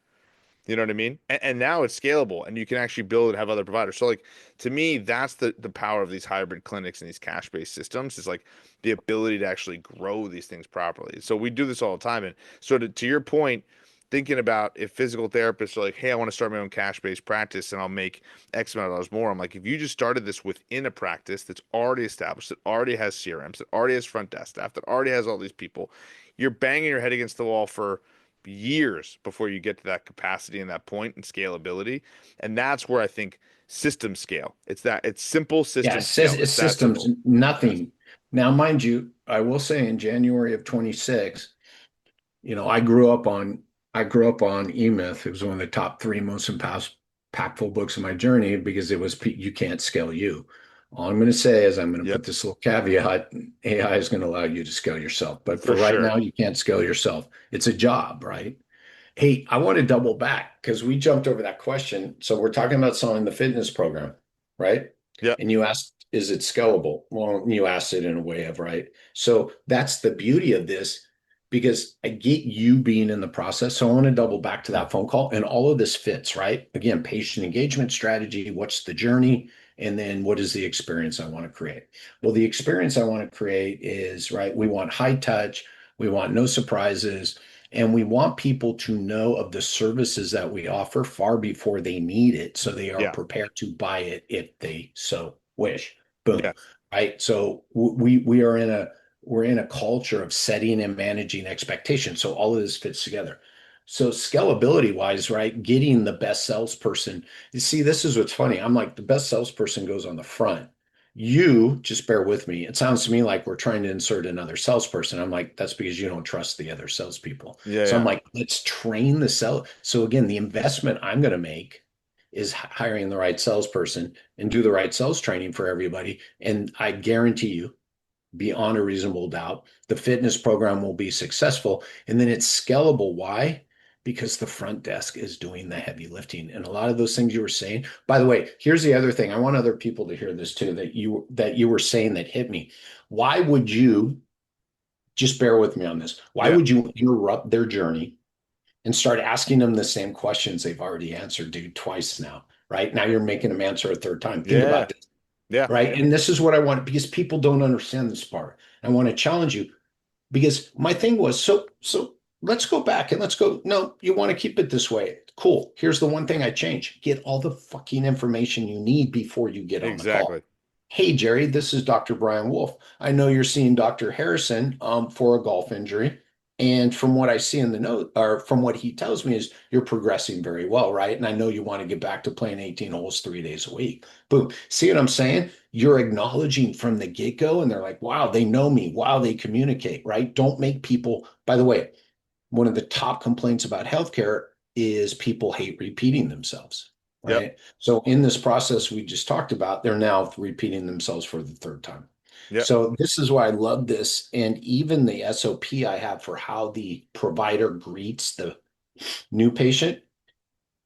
You know what I mean? And now it's scalable and you can actually build and have other providers. So like to me, that's the power of these hybrid clinics and these cash-based systems is like the ability to actually grow these things properly. So we do this all the time. And so to your point, thinking about if physical therapists are like, hey, I want to start my own cash-based practice and I'll make X amount of dollars more. I'm like, if you just started this within a practice that's already established, that already has CRMs, that already has front desk staff, that already has all these people, you're banging your head against the wall for years before you get to that capacity and that point and scalability. And that's where I think system scale. It's simple system scale. It's that systems, simple. nothing. Yes. Now, mind you, I will say in January of 26, I grew up on E-Myth. It was one of the top three most impactful books of my journey because it was You Can't Scale You. All I'm going to say is I'm going to Yep. put this little caveat: AI is going to allow you to scale yourself, but For for right sure. now, you can't scale yourself. It's a job, right? Hey, I want to double back because we jumped over that question. So we're talking about selling the fitness program, right? Yep. And you asked, is it scalable? Well, you asked it in a way of, right? So that's the beauty of this because I get you being in the process. So I want to double back to that phone call, and all of this fits, right? Again, patient engagement strategy, what's the journey? And then what is the experience I want to create? Well, the experience I want to create is, right, we want high touch, we want no surprises, and we want people to know of the services that we offer far before they need it, so they are Yeah. prepared to buy it if they so wish. Boom. Yeah. Right. So we're in a culture of setting and managing expectations. So all of this fits together. So scalability wise, right? Getting the best salesperson. You see, this is what's funny. I'm like, the best salesperson goes on the front. You just bear with me. It sounds to me like we're trying to insert another salesperson. I'm like, that's because you don't trust the other salespeople. Yeah. So I'm Yeah. like, let's train the sell. So again, the investment I'm going to make is hiring the right salesperson and do the right sales training for everybody. And I guarantee you, beyond a reasonable doubt, the fitness program will be successful. And then it's scalable. Why? Because the front desk is doing the heavy lifting. And a lot of those things you were saying, by the way, here's the other thing. I want other people to hear this too, that you were saying that hit me. Why would you just bear with me on this? Why Yeah. would you interrupt their journey and start asking them the same questions they've already answered, dude, twice now, right? Now you're making them answer a third time. Think Yeah. about this, Yeah. right? And this is what I want because people don't understand this part. I want to challenge you because my thing was so let's go back and let's go. No, you want to keep it this way. Cool. Here's the one thing I change. Get all the fucking information you need before you get on the call. Exactly. Hey, Jerry, this is Dr. Brian Wolf. I know you're seeing Dr. Harrison for a golf injury. And from what I see in the note, or from what he tells me, is you're progressing very well, right? And I know you want to get back to playing 18 holes 3 days a week. Boom. See what I'm saying? You're acknowledging from the get-go, and they're like, wow, they know me. Wow, they communicate, right? Don't make people, by the way, one of the top complaints about healthcare is people hate repeating themselves, Yep. right? So in this process we just talked about, they're now repeating themselves for the third time. Yep. So this is why I love this. And even the SOP I have for how the provider greets the new patient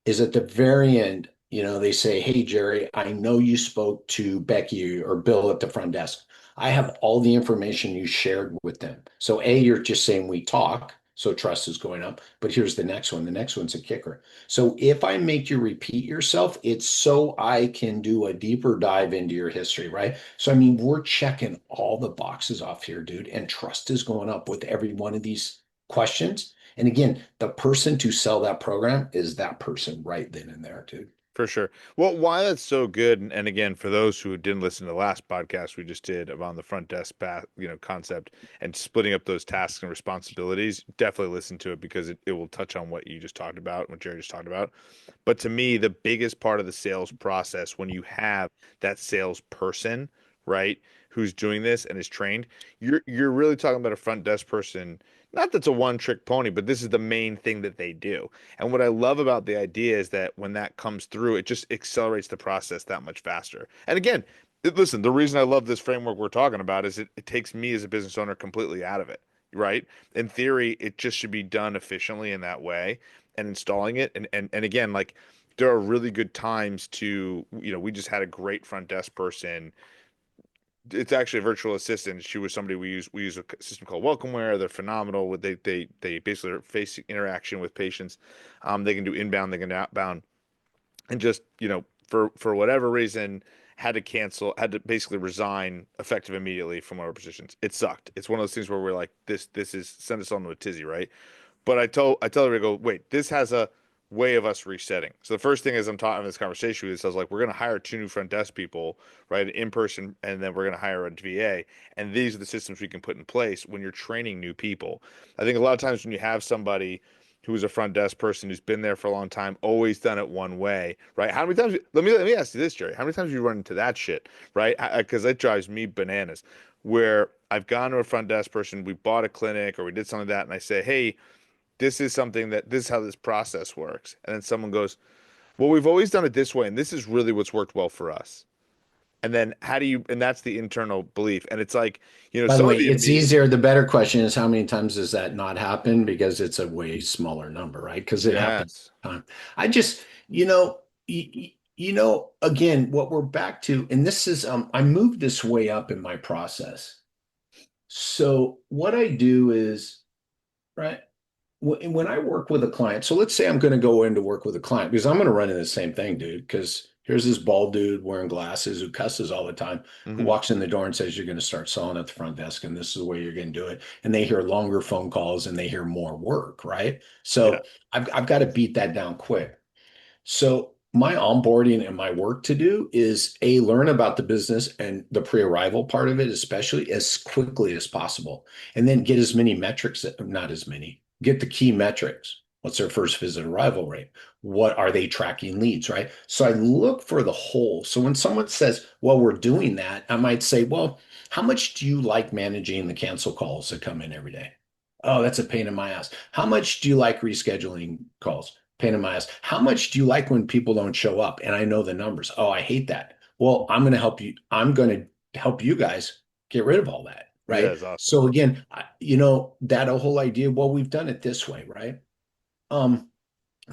is at the very end. They say, hey, Jerry, I know you spoke to Becky or Bill at the front desk. I have all the information you shared with them. So A, you're just saying we talk. So trust is going up. But here's the next one. The next one's a kicker. So if I make you repeat yourself, it's so I can do a deeper dive into your history, right? So, I mean, we're checking all the boxes off here, dude. And trust is going up with every one of these questions. And again, the person to sell that program is that person right then and there, dude. For sure. Well, why that's so good, and again, for those who didn't listen to the last podcast we just did about the front desk path, concept and splitting up those tasks and responsibilities, definitely listen to it because it will touch on what you just talked about, what Jerry just talked about. But to me, the biggest part of the sales process when you have that salesperson, right, who's doing this and is trained, you're really talking about a front desk person. Not that's a one trick pony, but this is the main thing that they do. And what I love about the idea is that when that comes through, it just accelerates the process that much faster. And again, listen, the reason I love this framework we're talking about is it takes me as a business owner completely out of it, right? In theory, it just should be done efficiently in that way and installing it. And again, like there are really good times to, we just had a great front desk person. It's actually a virtual assistant. She was somebody we use a system called Welcomeware. They're phenomenal. They basically are face interaction with patients. They can do inbound, they can do outbound, and just for whatever reason had to basically resign effective immediately from one of our positions. It sucked. It's one of those things where we're like this is send us on to a tizzy, right? But I tell her to go, wait, this has a way of us resetting. So the first thing is I'm talking this conversation with this, I was like, we're going to hire two new front desk people, right, in person, and then we're going to hire a VA. And these are the systems we can put in place when you're training new people. I think a lot of times when you have somebody who was a front desk person who's been there for a long time, always done it one way, right? How many times? Let me ask you this, Jerry. How many times have you run into that shit, right? Because that drives me bananas. Where I've gone to a front desk person, we bought a clinic or we did something like that, and I say, hey, this is how this process works, and then someone goes, well, we've always done it this way, and this is really what's worked well for us. And then and that's the internal belief. And it's like, By the way, it's easier. The better question is how many times does that not happen? Because it's a way smaller number, right? Because it happens. I just, again, what we're back to, and this is, I moved this way up in my process. So what I do is, right, when I work with a client, so let's say I'm going to go in to work with a client because I'm going to run into the same thing, dude, because here's this bald dude wearing glasses who cusses all the time, who walks in the door and says, you're going to start selling at the front desk and this is the way you're going to do it. And they hear longer phone calls and they hear more work, right? So I've got to beat that down quick. So my onboarding and my work to do is learn about the business and the pre-arrival part of it, especially as quickly as possible. And then get as many metrics, not as many, get the key metrics. What's their first visit arrival rate? What are they tracking leads, right? So I look for the whole. So when someone says, well, we're doing that, I might say, well, how much do you like managing the cancel calls that come in every day? Oh, that's a pain in my ass. How much do you like rescheduling calls? Pain in my ass. How much do you like when people don't show up? And I know the numbers. Oh, I hate that. Well, I'm going to help you. I'm going to help you guys get rid of all that. Right. Yeah, awesome. So again, that whole idea, well, we've done it this way, right?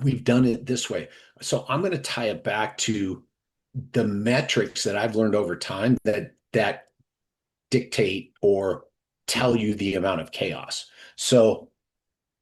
We've done it this way. So I'm going to tie it back to the metrics that I've learned over time that dictate or tell you the amount of chaos. So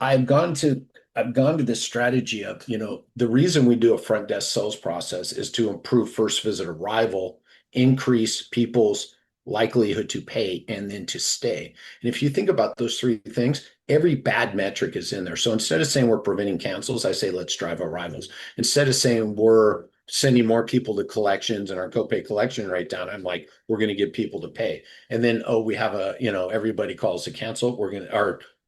I've gone to this strategy of, the reason we do a front desk sales process is to improve first visit arrival, increase people's likelihood to pay, and then to stay. And if you think about those three things, every bad metric is in there. So instead of saying we're preventing cancels, I say let's drive arrivals. Instead of saying we're sending more people to collections and our copay collection rate down, I'm like, we're going to get people to pay. And then, we have everybody calls to cancel.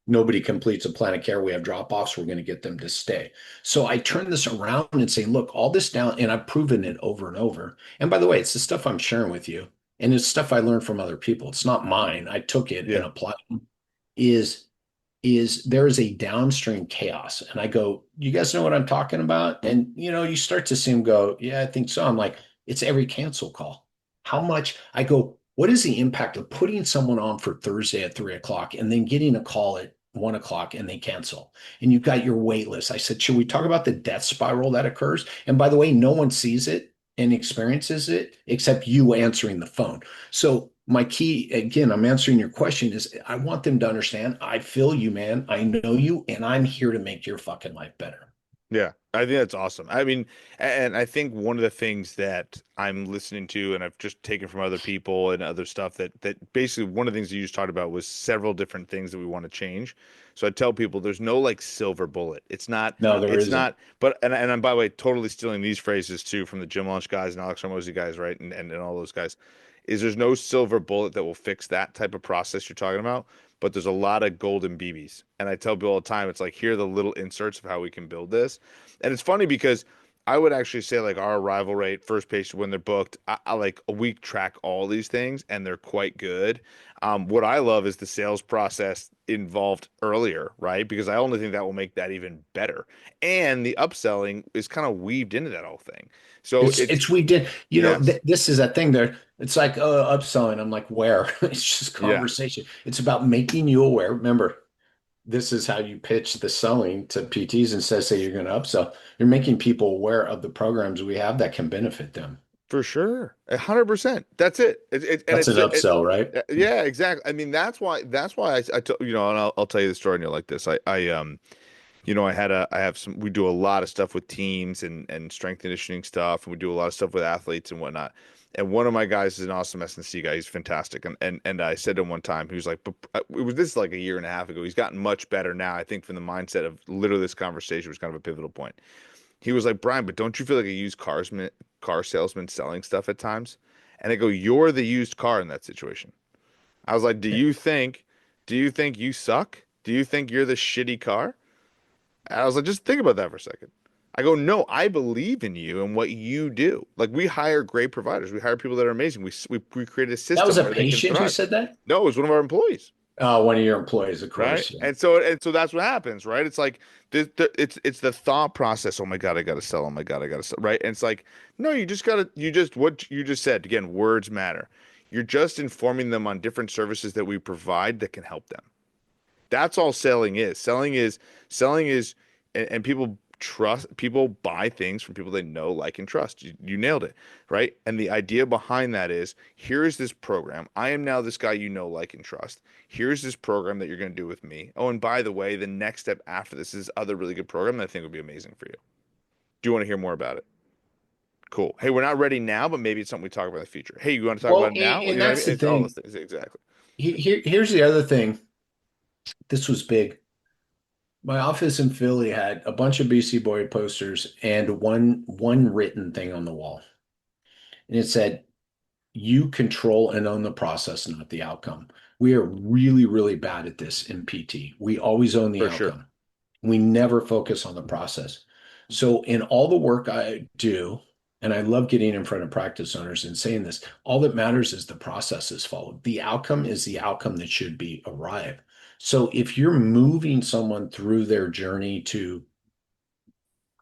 Nobody completes a plan of care. We have drop-offs. We're going to get them to stay. So I turn this around and say, look, all this down, and I've proven it over and over. And by the way, it's the stuff I'm sharing with you. And it's stuff I learned from other people. It's not mine. I took it and applied it. Is there is a downstream chaos. And I go, you guys know what I'm talking about? And, you start to see them go, yeah, I think so. I'm like, it's every cancel call. How much? I go, what is the impact of putting someone on for Thursday at 3:00 and then getting a call at 1:00 and they cancel? And you've got your wait list. I said, should we talk about the death spiral that occurs? And by the way, no one sees it and experiences it except you answering the phone. So my key, again, I'm answering your question, is I want them to understand, I feel you, man. I know you, and I'm here to make your fucking life better. Yeah, I think that's awesome. I mean, and I think one of the things that I'm listening to, and I've just taken from other people and other stuff, that basically one of the things that you just talked about was several different things that we want to change. So I tell people there's no like silver bullet. It's not. No, there isn't. Not. But and I'm, by the way, totally stealing these phrases too from the Gym Launch guys and Alex Hormozi guys, right? And all those guys. There's no silver bullet that will fix that type of process you're talking about, but there's a lot of golden BBs. And I tell people all the time, it's like, here are the little inserts of how we can build this. And it's funny because I would actually say like our arrival rate, first patient when they're booked, I like a week track all these things and they're quite good. What I love is the sales process involved earlier, right? Because I only think that will make that even better. And the upselling is kind of weaved into that whole thing. So it's weaved in, this is a thing there. It's like, upselling. I'm like, where? It's just conversation. Yeah. It's about making you aware. Remember, this is how you pitch the selling to PTs and say you're going to upsell. You're making people aware of the programs we have that can benefit them. For sure. 100%. That's it. That's an upsell, right? Yeah, exactly. I mean, that's why I and I'll tell you the story and you're like this. We do a lot of stuff with teams and strength conditioning stuff, and we do a lot of stuff with athletes and whatnot. And one of my guys is an awesome S&C guy. He's fantastic. And I said to him one time, he was like, this like a year and a half ago. He's gotten much better now, I think, from the mindset of literally this conversation was kind of a pivotal point. He was like, Brian, but don't you feel like a used car salesman selling stuff at times? And I go, you're the used car in that situation. I was like, do you think you suck? Do you think you're the shitty car? And I was like, just think about that for a second. I go, no, I believe in you and what you do. Like we hire great providers. We hire people that are amazing. We created a That was system a where they can patient who thrive. said that? No, it was one of our employees. One of your employees, of Right. course. Yeah. And so that's what happens, right? It's like it's the thought process. Oh my God, I gotta sell. Oh my God, I gotta sell. Right. And it's like, no, what you just said, again, words matter. You're just informing them on different services that we provide that can help them. That's all selling is. Selling is, and people buy things from people they know, like, and trust. You nailed it, right? And the idea behind that is, here is this program. I am now this guy you know, like, and trust. Here's this program that you're going to do with me. Oh, and by the way, the next step after this is other really good program that I think would be amazing for you. Do you want to hear more about it? Cool. Hey, we're not ready now, but maybe it's something we talk about in the future. Hey, you want to talk Well, about it now? You and know what I that's mean? the It's all thing. those things. Exactly. Here's the other thing. This was big. My office in Philly had a bunch of BC Boy posters and one written thing on the wall. And it said, "You control and own the process, not the outcome." We are really, really bad at this in PT. We always own the For sure. outcome. We never focus on the process. So in all the work I do, and I love getting in front of practice owners and saying this, all that matters is the process is followed. The outcome is the outcome that should be arrived. So if you're moving someone through their journey to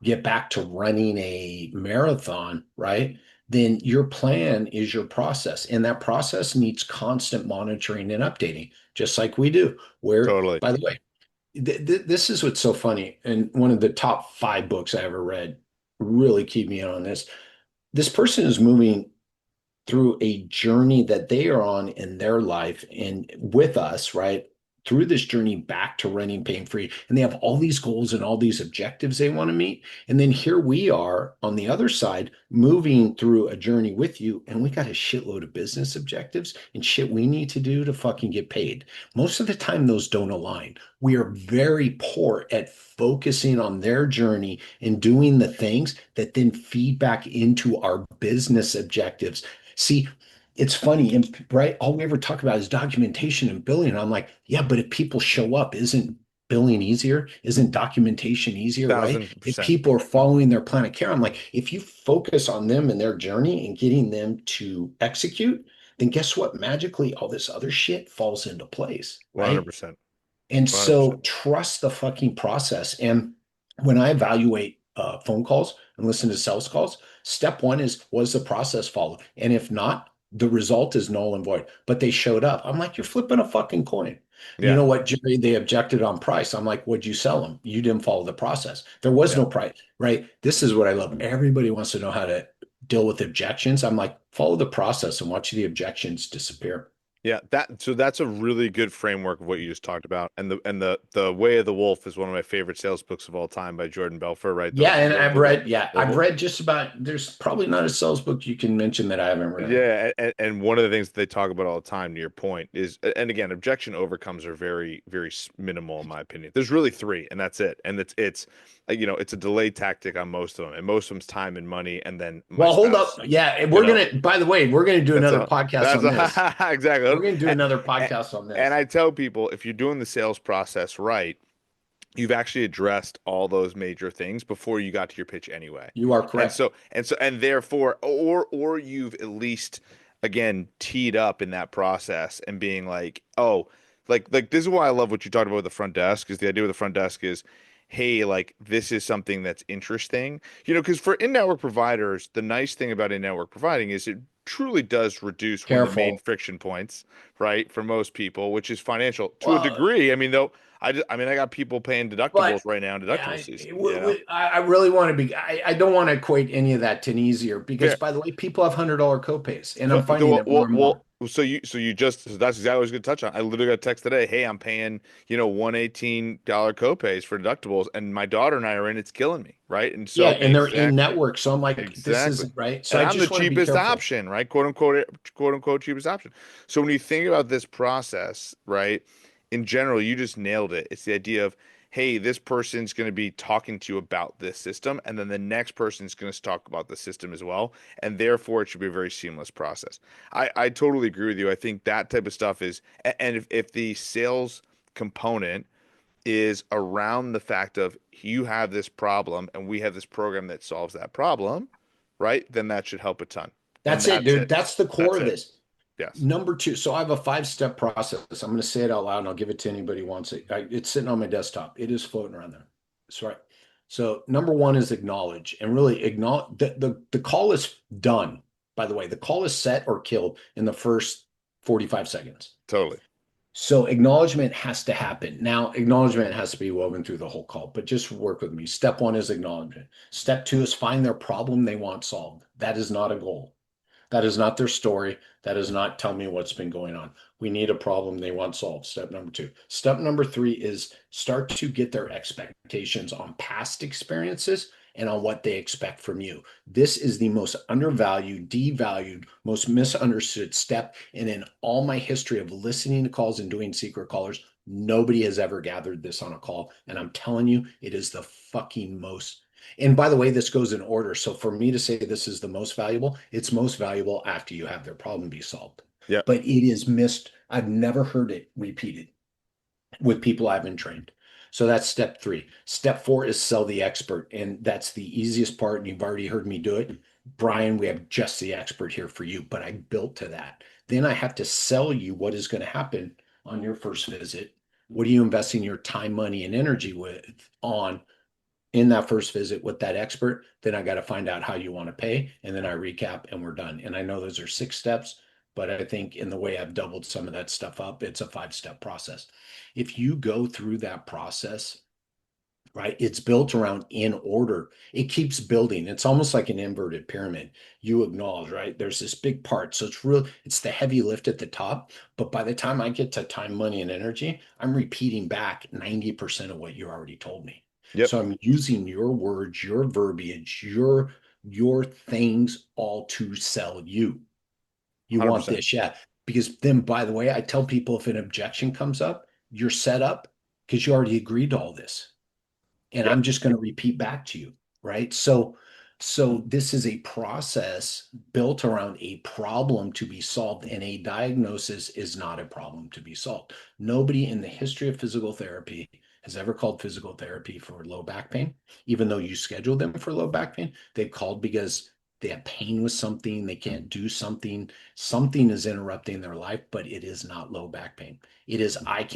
get back to running a marathon, right? Then your plan is your process. And that process needs constant monitoring and updating, just like we do. Where, Totally. by the way, this is what's so funny. And one of the top 5 books I ever read really keyed me in on this. This person is moving through a journey that they are on in their life and with us, right? Through this journey back to running pain free. And they have all these goals and all these objectives they want to meet. And then here we are on the other side, moving through a journey with you. And we got a shitload of business objectives and shit we need to do to fucking get paid. Most of the time, those don't align. We are very poor at focusing on their journey and doing the things that then feed back into our business objectives. See, it's funny, and right, all we ever talk about is documentation and billing. And I'm like, yeah, but if people show up, isn't billing easier? Isn't documentation easier, right? Thousand If percent. people are following their plan of care, I'm like, if you focus on them and their journey and getting them to execute, then guess what? Magically, all this other shit falls into place, right? 100%. And so 100%. trust the fucking process. And when I evaluate phone calls and listen to sales calls, step one is, was the process followed? And if not, the result is null and void. But they showed up. I'm like, you're flipping a fucking coin. You Yeah. know what, Jerry? They objected on price. I'm like, what'd you sell them? You didn't follow the process. There was Yeah. no price, right? This is what I love. Everybody wants to know how to deal with objections. I'm like, follow the process and watch the objections disappear. Yeah, that's a really good framework of what you just talked about. And the Way of the Wolf is one of my favorite sales books of all time by Jordan Belfort, right? Yeah, and The I've read just about, there's probably not a sales book you can mention that I haven't read. Yeah, and one of the things that they talk about all the time, to your point, is, and again, objection overcomes are very, very minimal in my opinion. There's really three, and that's it. And it's it's a delay tactic on most of them, and most of them's time and money, and then my Well, hold up. spouse. Yeah, and we're gonna, by the way, we're gonna do That's another a podcast on this. exactly. We're gonna do another And, podcast on this. and I tell people, if you're doing the sales process right, you've actually addressed all those major things before you got to your pitch anyway. You are And correct. so therefore, or you've at least, again, teed up in that process and being like, oh, like this is why I love what you talked about with the front desk, is the idea with the front desk is, hey, like, this is something that's interesting. Because for in-network providers, the nice thing about in-network providing is it truly does reduce one of the main Careful. friction points, right, for most people, which is financial to a Well, degree. I mean, though, I got people paying deductibles but right now in deductible season. I really want to be, I don't want to equate any of that to an easier because, Fair. by the way, people have $100 copays, and So, I'm finding that more and more. so that's exactly what I was going to touch on. I literally got a text today. Hey, I'm paying, $118 copays for deductibles, and my daughter and I are in. It's killing me, right? And Yeah, so and they're in exactly, network. So I'm like, this exactly. isn't right. So And I I'm the just want to be cheapest careful. option, right? Quote unquote cheapest option. So when you think about this process, right, in general, you just nailed it. It's the idea of, hey, this person's going to be talking to you about this system, and then the next person's going to talk about the system as well, and therefore it should be a very seamless process. I totally agree with you. I think that type of stuff is, and if the sales component is around the fact of you have this problem and we have this program that solves that problem, right? Then that should help a ton. And That's it, dude. That's the core of this. Yes. Number two. So I have a 5-step process. I'm going to say it out loud and I'll give it to anybody who wants it. It's sitting on my desktop. It is floating around there. That's right. So number one is acknowledge, and really acknowledge the call is done. By the way, the call is set or killed in the first 45 seconds. Totally. So acknowledgement has to happen. Now, acknowledgement has to be woven through the whole call, but just work with me. Step one is acknowledgement. Step two is find their problem they want solved. That is not a goal. That is not their story. That is not tell me what's been going on. We need a problem they want solved. Step number two. Step number three is start to get their expectations on past experiences and on what they expect from you. This is the most undervalued, devalued, most misunderstood step. And in all my history of listening to calls and doing secret callers, nobody has ever gathered this on a call. And I'm telling you, it is the fucking most. And by the way, this goes in order. So for me to say this is the most valuable, it's most valuable after you have their problem be solved. Yeah. But it is missed. I've never heard it repeated with people I've been trained. So that's step three. Step four is sell the expert. And that's the easiest part. And you've already heard me do it. Brian, we have just the expert here for you, but I built to that. Then I have to sell you what is going to happen on your first visit. What are you investing your time, money, and energy with on in that first visit with that expert? Then I got to find out how you want to pay. And then I recap and we're done. And I know those are 6 steps, but I think in the way I've doubled some of that stuff up, it's a 5-step process. If you go through that process, right, it's built around in order. It keeps building. It's almost like an inverted pyramid. You acknowledge, right? There's this big part. So it's the heavy lift at the top. But by the time I get to time, money, and energy, I'm repeating back 90% of what you already told me. Yep. So I'm using your words, your verbiage, your things all to sell you. You 100%. Want this, yeah. Because then, by the way, I tell people if an objection comes up, you're set up because you already agreed to all this. And I'm just going to repeat back to you, right? So this is a process built around a problem to be solved, and a diagnosis is not a problem to be solved. Nobody in the history of physical therapy has ever called physical therapy for low back pain, even though you schedule them for low back pain. They've called because they have pain with something, they can't do something is interrupting their life, but it is not low back pain. It is, I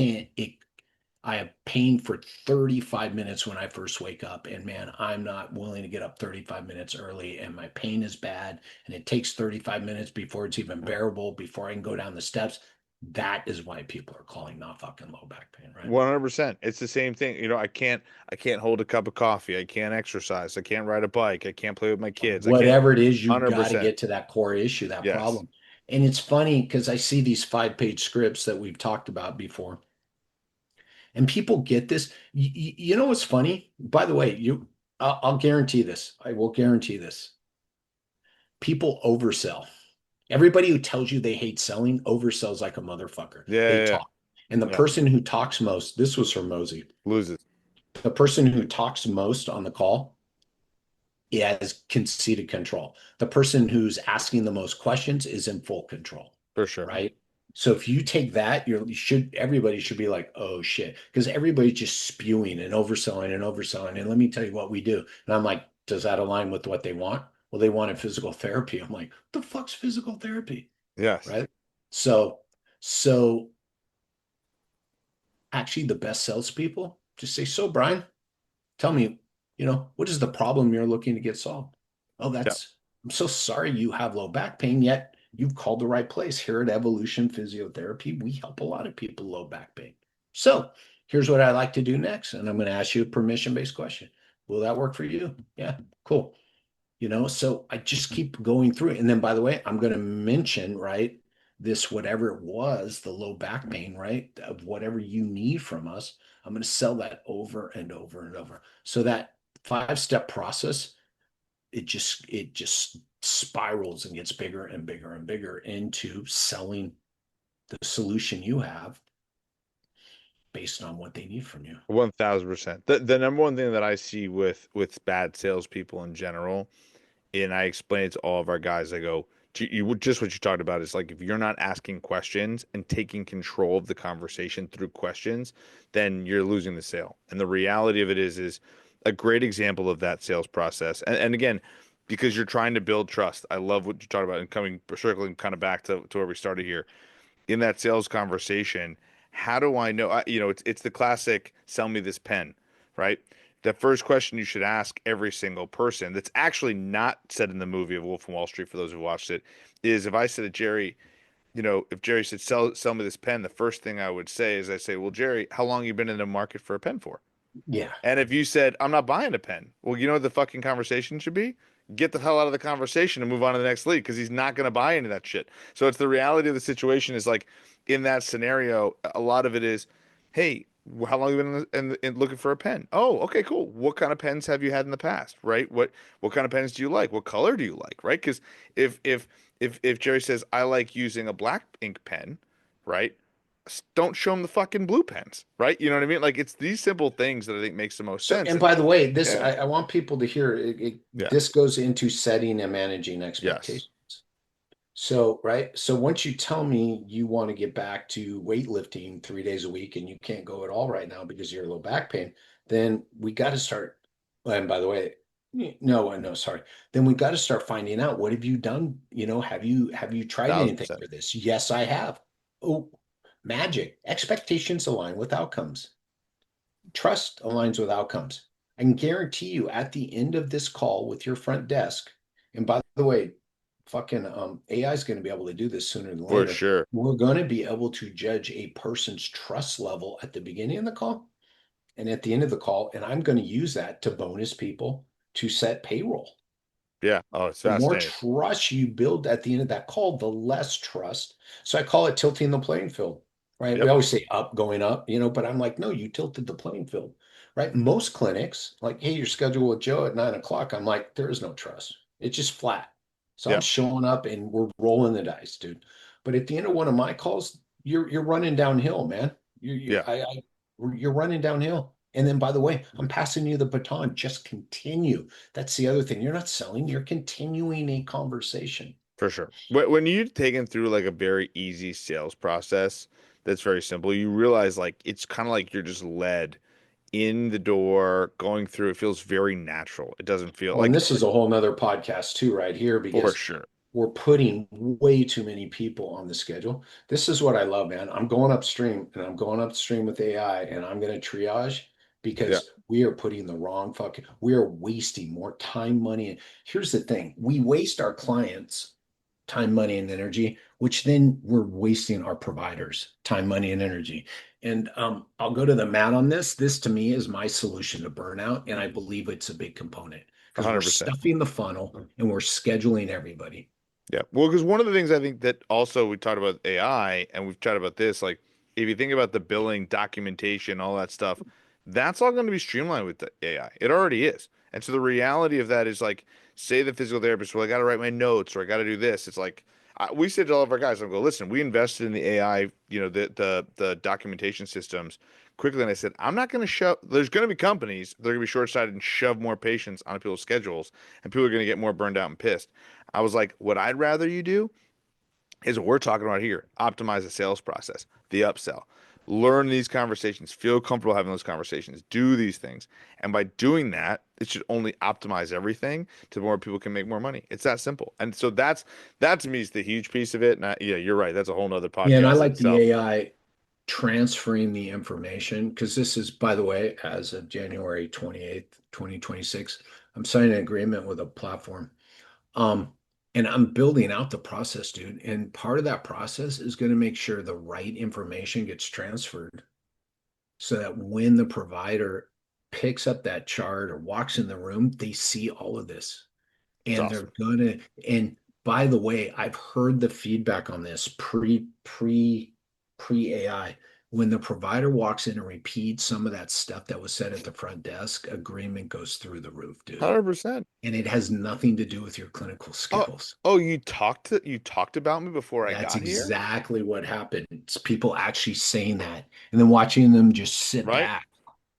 have pain for 35 minutes when I first wake up, and man, I'm not willing to get up 35 minutes early, and my pain is bad, and it takes 35 minutes before it's even bearable, before I can go down the steps. That is why people are calling not fucking low back pain, right? 100%. It's the same thing. You know, I can't hold a cup of coffee. I can't exercise. I can't ride a bike. I can't play with my kids. Whatever it is, you've got to get to that core issue, that problem. And it's funny because I see these 5-page scripts that we've talked about before. And people get this. You know what's funny? By the way, I'll guarantee this. I will guarantee this. People oversell. Everybody who tells you they hate selling oversells like a motherfucker. They talk. And the person who talks most, this was from Mosey, loses. The person who talks most on the call has conceded control. The person who's asking the most questions is in full control. For sure. Right? So if you take that, everybody should be like, oh shit, because everybody's just spewing and overselling and overselling. And let me tell you what we do. And I'm like, does that align with what they want? Well, they wanted physical therapy. I'm like, what the fuck's physical therapy? Yes. Right. So actually the best salespeople just say, so Brian, tell me, what is the problem you're looking to get solved? Oh, I'm so sorry you have low back pain, yet you've called the right place. Here at Evolution Physiotherapy, we help a lot of people with low back pain. So here's what I'd like to do next. And I'm going to ask you a permission-based question. Will that work for you? Yeah, cool. So I just keep going through it. And then, by the way, I'm going to mention, right, this, whatever it was, the low back pain, right, of whatever you need from us. I'm going to sell that over and over and over. So that 5-step process, it just spirals and gets bigger and bigger and bigger into selling the solution you have based on what they need from you. 1000%. The number one thing that I see with bad salespeople in general, and I explain it to all of our guys, I go, you would just what you talked about is like if you're not asking questions and taking control of the conversation through questions, then you're losing the sale. And the reality of it is a great example of that sales process. And again, because you're trying to build trust. I love what you talked about and circling kind of back to where we started here in that sales conversation. How do I know? It's the classic sell me this pen, right? The first question you should ask every single person that's actually not said in the movie of Wolf of Wall Street, for those who watched it, is if I said to Jerry, if Jerry said sell me this pen, the first thing I would say is I say, well, Jerry, how long you been in the market for a pen for? Yeah. And if you said, I'm not buying a pen, well, you know what the fucking conversation should be? Get the hell out of the conversation and move on to the next lead because he's not going to buy into that shit. So it's the reality of the situation is like in that scenario, a lot of it is, hey, how long have you been in looking for a pen? Oh, okay, cool. What kind of pens have you had in the past, right? What kind of pens do you like? What color do you like, right? Because if Jerry says I like using a black ink pen, right? Don't show him the fucking blue pens, right? You know what I mean? Like it's these simple things that I think makes the most sense. And by the way, this I want people to hear it. This goes into setting and managing expectations. Yes. So, right. So once you tell me you want to get back to weightlifting 3 days a week and you can't go at all right now because you're a low back pain, then we got to start. And by the way, no, sorry. Then we got to start finding out what have you done? Have you tried 1,000%. Anything for this? Yes, I have. Oh, magic. Expectations align with outcomes. Trust aligns with outcomes. I can guarantee you at the end of this call with your front desk, and by the way, fucking AI is going to be able to do this sooner than later. For sure. We're going to be able to judge a person's trust level at the beginning of the call and at the end of the call. And I'm going to use that to bonus people to set payroll. Yeah. Oh, it's the more trust you build at the end of that call, the less trust. So I call it tilting the playing field, right? Yep. We always say going up, but I'm like, no, you tilted the playing field, right? Most clinics, like, hey, you're scheduled with Joe at 9:00. I'm like, there is no trust. It's just flat. So I'm showing up and we're rolling the dice, dude. But at the end of one of my calls, you're running downhill, man. You're running downhill. And then, by the way, I'm passing you the baton. Just continue. That's the other thing. You're not selling. You're continuing a conversation. For sure. When you've taken through like a very easy sales process that's very simple, you realize like it's kind of like you're just led in the door, going through. It feels very natural. It doesn't feel like. And this is a whole nother podcast too, right here, because for sure we're putting way too many people on the schedule. This is what I love, man. I'm going upstream with AI, and I'm going to triage because we are putting the wrong we are wasting more time, money. Here's the thing. We waste our clients time, money, and energy, which then we're wasting our providers time, money, and energy. And I'll go to the mat on this. This to me is my solution to burnout. And I believe it's a big component because we're stuffing the funnel and we're scheduling everybody. Yeah. Well, because one of the things I think that also we talked about AI and we've chatted about this, like if you think about the billing, documentation, all that stuff, that's all going to be streamlined with the AI. It already is. And so the reality of that is like, say the physical therapist, well, I got to write my notes or I got to do this. It's like, we said to all of our guys, I go, listen, we invested in the AI, the documentation systems quickly. And I said, I'm not going to there's going to be companies that are going to be short-sighted and shove more patients on people's schedules and people are going to get more burned out and pissed. I was like, what I'd rather you do is what we're talking about here. Optimize the sales process, the upsell. Learn these conversations, feel comfortable having those conversations, do these things. And by doing that, it should only optimize everything to more people can make more money. It's that simple. And so that to me is the huge piece of it. And you're right. That's a whole nother podcast. Yeah, and I like the AI transferring the information because this is, by the way, as of January 28th, 2026, I'm signing an agreement with a platform. And I'm building out the process, dude. And part of that process is going to make sure the right information gets transferred so that when the provider picks up that chart or walks in the room, they see all of this. And awesome. They're going to, and by the way, I've heard the feedback on this pre-AI. When the provider walks in and repeats some of that stuff that was said at the front desk, agreement goes through the roof, dude. 100%. And it has nothing to do with your clinical skills. Oh, you talked about me before I got here? That's exactly what happened. It's people actually saying that and then watching them just sit back.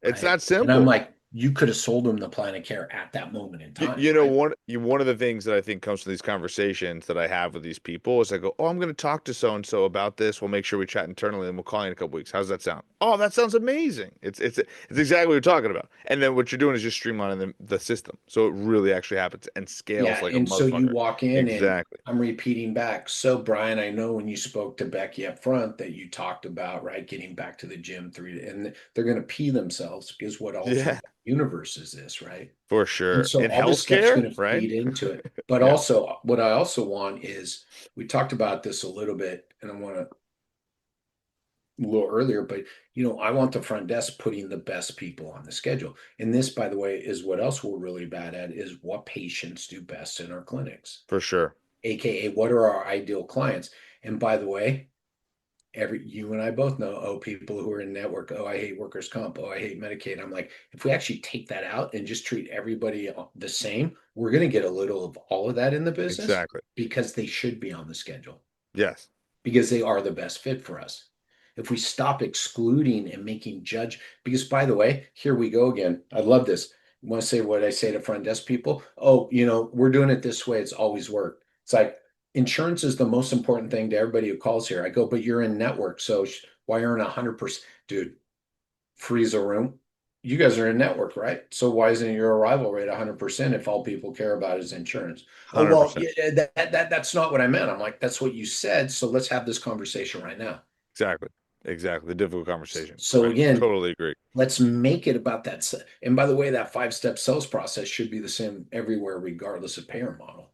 It's that simple. And I'm like, you could have sold them the plan of care at that moment in time, You know, right? one of the things that I think comes from these conversations that I have with these people is I go, "Oh, I'm going to talk to so and so about this. We'll make sure we chat internally, and we'll call you in a couple weeks. How's that sound?" "Oh, that sounds amazing." It's exactly what you're talking about. And then what you're doing is just streamlining the system, so it really actually happens and scales Yeah, like a and so you motherfucker. walk in and Exactly. I'm repeating back. So Brian, I know when you spoke to Becky up front that you talked about, right, getting back to the gym and they're going to pee themselves because what also Yeah, universe is this, right? for And sure. so In all this stuff's healthcare, going to right? feed into it. But Yeah, also what I also want is we talked about this a little bit and I want to a little earlier, but I want the front desk putting the best people on the schedule. And this, by the way, is what else we're really bad at is what patients do best in our clinics, for sure. aka what are our ideal clients. And by the way, you and I both know, oh, people who are in network, oh, I hate workers' comp, oh, I hate Medicaid. I'm like, if we actually take that out and just treat everybody the same, we're going to get a little of all of that in the business Exactly. because they should be on the schedule Yes. because they are the best fit for us. If we stop excluding and making judge, because by the way, here we go again. I love this. You want to say what I say to front desk people? Oh, we're doing it this way. It's always worked. It's like insurance is the most important thing to everybody who calls here. I go, but you're in network. So why aren't 100%? Dude, freeze a room. You guys are in network, right? So why isn't your arrival rate 100% if all people care about is insurance? Oh, well, 100%. yeah, that's not what I meant. I'm like, that's what you said. So let's have this conversation right now. Exactly. Exactly. The difficult conversation. So I again, totally agree. let's make it about that. And by the way, that 5-step sales process should be the same everywhere, regardless of payer model.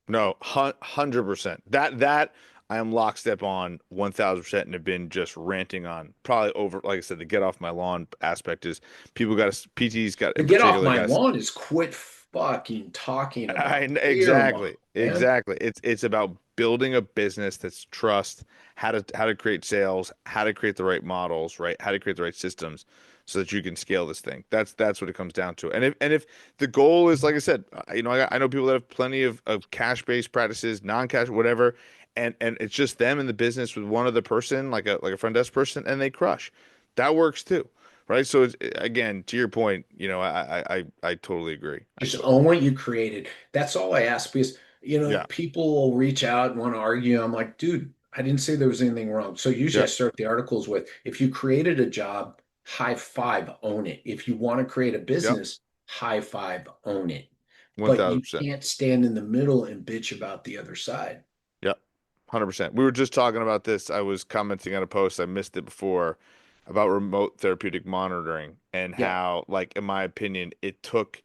No, 100%. That I am lockstep on 1000% and have been just ranting on probably over, like I said, the get off my lawn aspect is people got to, PT's got To in get off particular, my guys. lawn is quit fucking talking about payer Exactly. model, man. Exactly. It's about building a business that's trust, how to create sales, how to create the right models, right? How to create the right systems so that you can scale this thing. That's what it comes down to. And if the goal is, like I said, I know people that have plenty of cash-based practices, non-cash, whatever, and it's just them in the business with one other person, like a front desk person, and they crush. That works too. Right. So it's, again, to your point, I totally agree. I Just totally own agree. what you created. That's all I ask because, Yeah. people will reach out and want to argue. I'm like, dude, I didn't say there was anything wrong. So usually I Yep. start the articles with, if you created a job, high five, own it. If you want to create a Yep. business, high five, own it. One But thousand you percent. can't stand in the middle and bitch about the other side. Yep. 100%. We were just talking about this. I was commenting on a post. I missed it before about remote therapeutic monitoring and Yeah. how, like, in my opinion, it took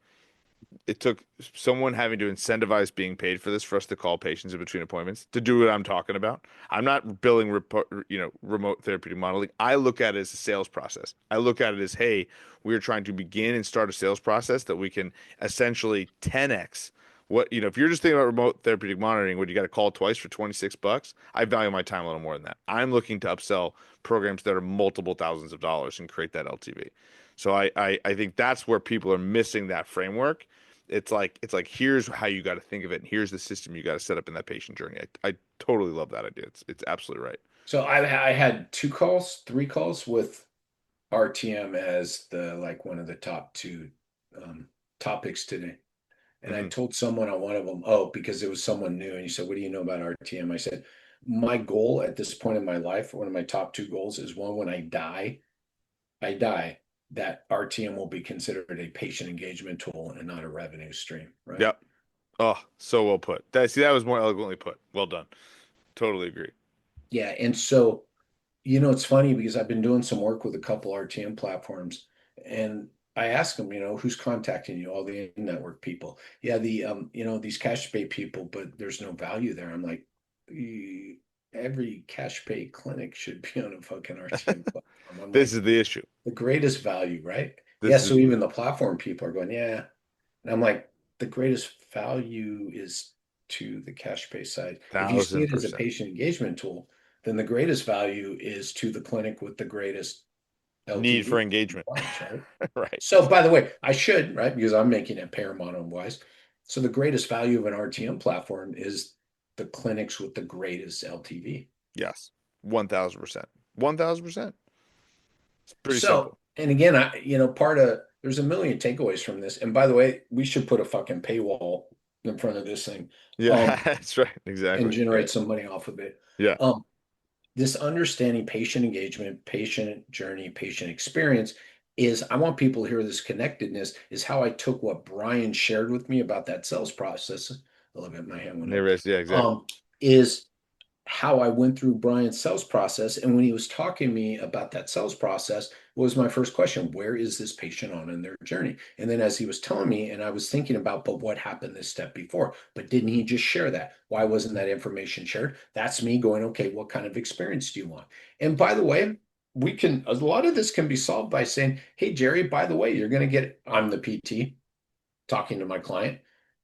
someone having to incentivize being paid for this for us to call patients in between appointments to do what I'm talking about. I'm not billing, remote therapeutic modeling. I look at it as a sales process. I look at it as, hey, we are trying to begin and start a sales process that we can essentially 10x. If you're just thinking about remote therapeutic monitoring, what you got to call twice for $26, I value my time a little more than that. I'm looking to upsell programs that are multiple thousands of dollars and create that LTV. So I think that's where people are missing that framework. It's like here's how you got to think of it, and here's the system you got to set up in that patient journey. I totally love that idea. It's absolutely right. So I had 3 calls with RTM as the like one of the top two topics today. And I Hmm. told someone on one of them, oh, because it was someone new, and he said, "What do you know about RTM?" I said, "My goal at this point in my life, one of my top two goals is one, when I die, that RTM will be considered a patient engagement tool and not a revenue stream, right?" Yep. Oh, so well put. That was more eloquently put. Well done. Totally agree. Yeah. And so, it's funny because I've been doing some work with a couple RTM platforms, and I ask them, who's contacting you? All the network people. Yeah, these cash pay people, but there's no value there. I'm like, every cash pay clinic should be on a fucking RTM platform. I'm This like, is the issue. the greatest value, right? Yeah. This So is even the platform people are going, yeah. And I'm like, the greatest value is to the cash pay side. If you see thousand it as a percent patient engagement tool, then the greatest value is to the clinic with the greatest need LTV for engagement. compliance, right? Right. So, by the way, I should, right? Because I'm making it paramount wise. So, the greatest value of an RTM platform is the clinics with the greatest LTV. Yes. 1000%. 1000%. It's pretty So, simple. and again, part of there's a million takeaways from this. And by the way, we should put a fucking paywall in front of this thing. Yeah, that's right. And Exactly. generate some money off of it. Yeah. This understanding patient engagement, patient journey, patient experience is, I want people to hear this connectedness is how I took what Brian shared with me about that sales process. I love it. My hand went up. Yeah, exactly. Is how I went through Brian's sales process. And when he was talking to me about that sales process, was my first question, where is this patient on in their journey? And then as he was telling me, and I was thinking about, but what happened this step before? But didn't he just share that? Why wasn't that information shared? That's me going, okay, what kind of experience do you want? And by the way, a lot of this can be solved by saying, hey, Jerry, by the way, I'm the PT talking to my client.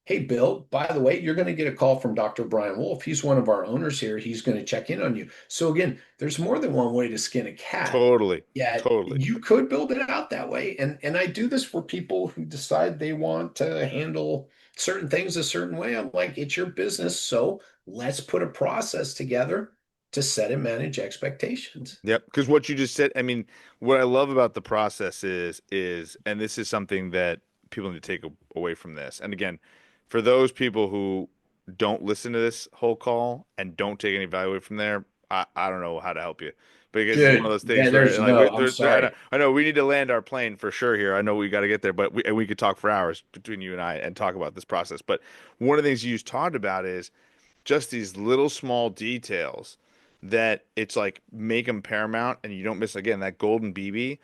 Hey, Bill, by the way, you're going to get a call from Dr. Brian Wolf. He's one of our owners here. He's going to check in on you. So again, there's more than one way to skin a cat. Totally. Yeah, totally. You could build it out that way. And I do this for people who decide they want to handle certain things a certain way. I'm like, it's your business. So let's put a process together to set and manage expectations. Yep. Because what you just said, I mean, what I love about the process is, and this is something that people need to take away from this. And again, for those people who don't listen to this whole call and don't take any value away from there, I don't know how to help you. Because it's one of those things where I know we need to land our plane for sure here. I know we got to get there, but we could talk for hours between you and I and talk about this process. But one of the things you just talked about is just these little small details that it's like make them paramount and you don't miss, again, that golden BB.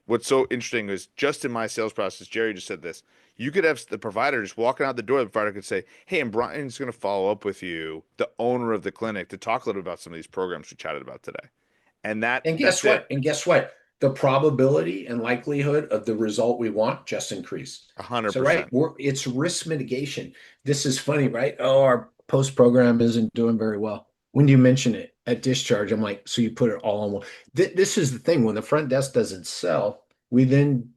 What's so interesting is just in my sales process, Jerry just said this. You could have the provider just walking out the door. The provider could say, hey, and Brian's going to follow up with you, the owner of the clinic, to talk a little about some of these programs we chatted about today. And guess what? And guess what? The probability and likelihood of the result we want just increased. 100%. So, right, it's risk mitigation. This is funny, right? Oh, our post program isn't doing very well. When you mention it at discharge, I'm like, so you put it all on one. This is the thing. When the front desk doesn't sell, we then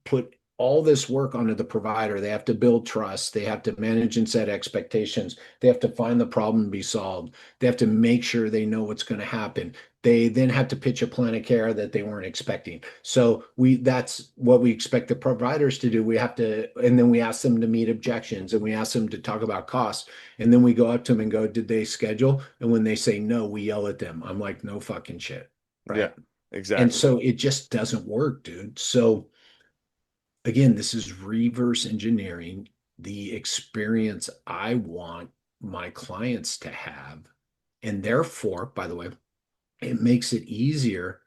put all this work onto the provider. They have to build trust. They have to manage and set expectations. They have to find the problem to be solved. They have to make sure they know what's going to happen. They then have to pitch a plan of care that they weren't expecting. So that's what we expect the providers to do. And then we ask them to meet objections and we ask them to talk about costs. And then we go up to them and go, did they schedule? And when they say no, we yell at them. I'm like, no fucking shit. Right? Yeah, exactly. And so it just doesn't work, dude. So again, this is reverse engineering the experience I want my clients to have. And therefore, by the way, it makes it easier.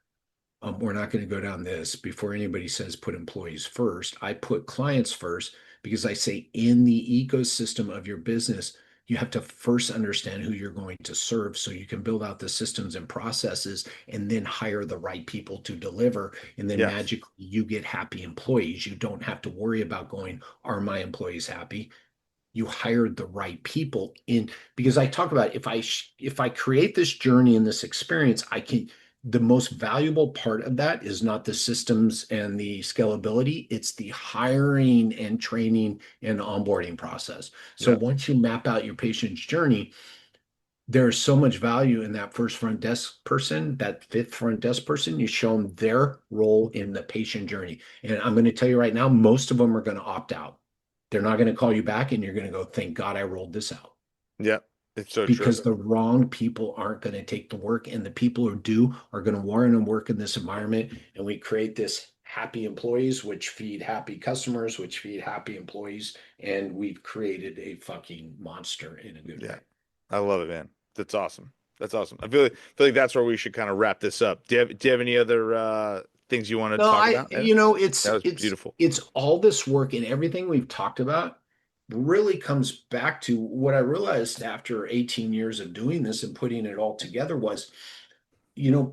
We're not going to go down this before anybody says put employees first. I put clients first because I say in the ecosystem of your business, you have to first understand who you're going to serve so you can build out the systems and processes and then hire the right people to deliver. And then magically you get happy employees. You don't have to worry about going, are my employees happy? You hired the right people in, because I talk about if I create this journey and this experience, the most valuable part of that is not the systems and the scalability, it's the hiring and training and onboarding process. So once you map out your patient's journey, there's so much value in that first front desk person, that fifth front desk person. You show them their role in the patient journey. And I'm going to tell you right now, most of them are going to opt out. They're not going to call you back and you're going to go, thank God I rolled this out. Yeah. It's so true. Because the wrong people aren't going to take the work, and the people who do are going to learn and work in this environment. And we create this happy employees, which feed happy customers, which feed happy employees. And we've created a fucking monster in a good way. I love it, man. That's awesome. That's awesome. I feel like that's where we should kind of wrap this up. Do you have any other things you want to talk about? It's beautiful. It's all this work and everything we've talked about really comes back to what I realized after 18 years of doing this and putting it all together was,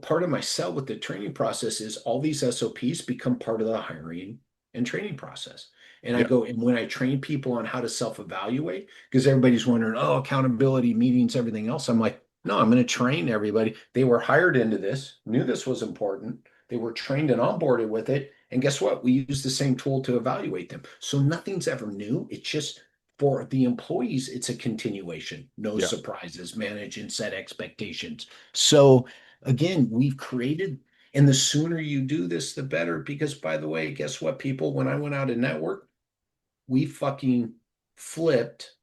part of my sell with the training process is all these SOPs become part of the hiring and training process. And I go, and when I train people on how to self-evaluate, because everybody's wondering, accountability, meetings, everything else. I'm like, no, I'm going to train everybody. They were hired into this, knew this was important. They were trained and onboarded with it. And guess what? We use the same tool to evaluate them. So nothing's ever new. It's just for the employees, it's a continuation. No surprises, manage and set expectations. So again, we've created And the sooner you do this, the better. Because by the way, guess what, people? When I went out and network, we fucking flipped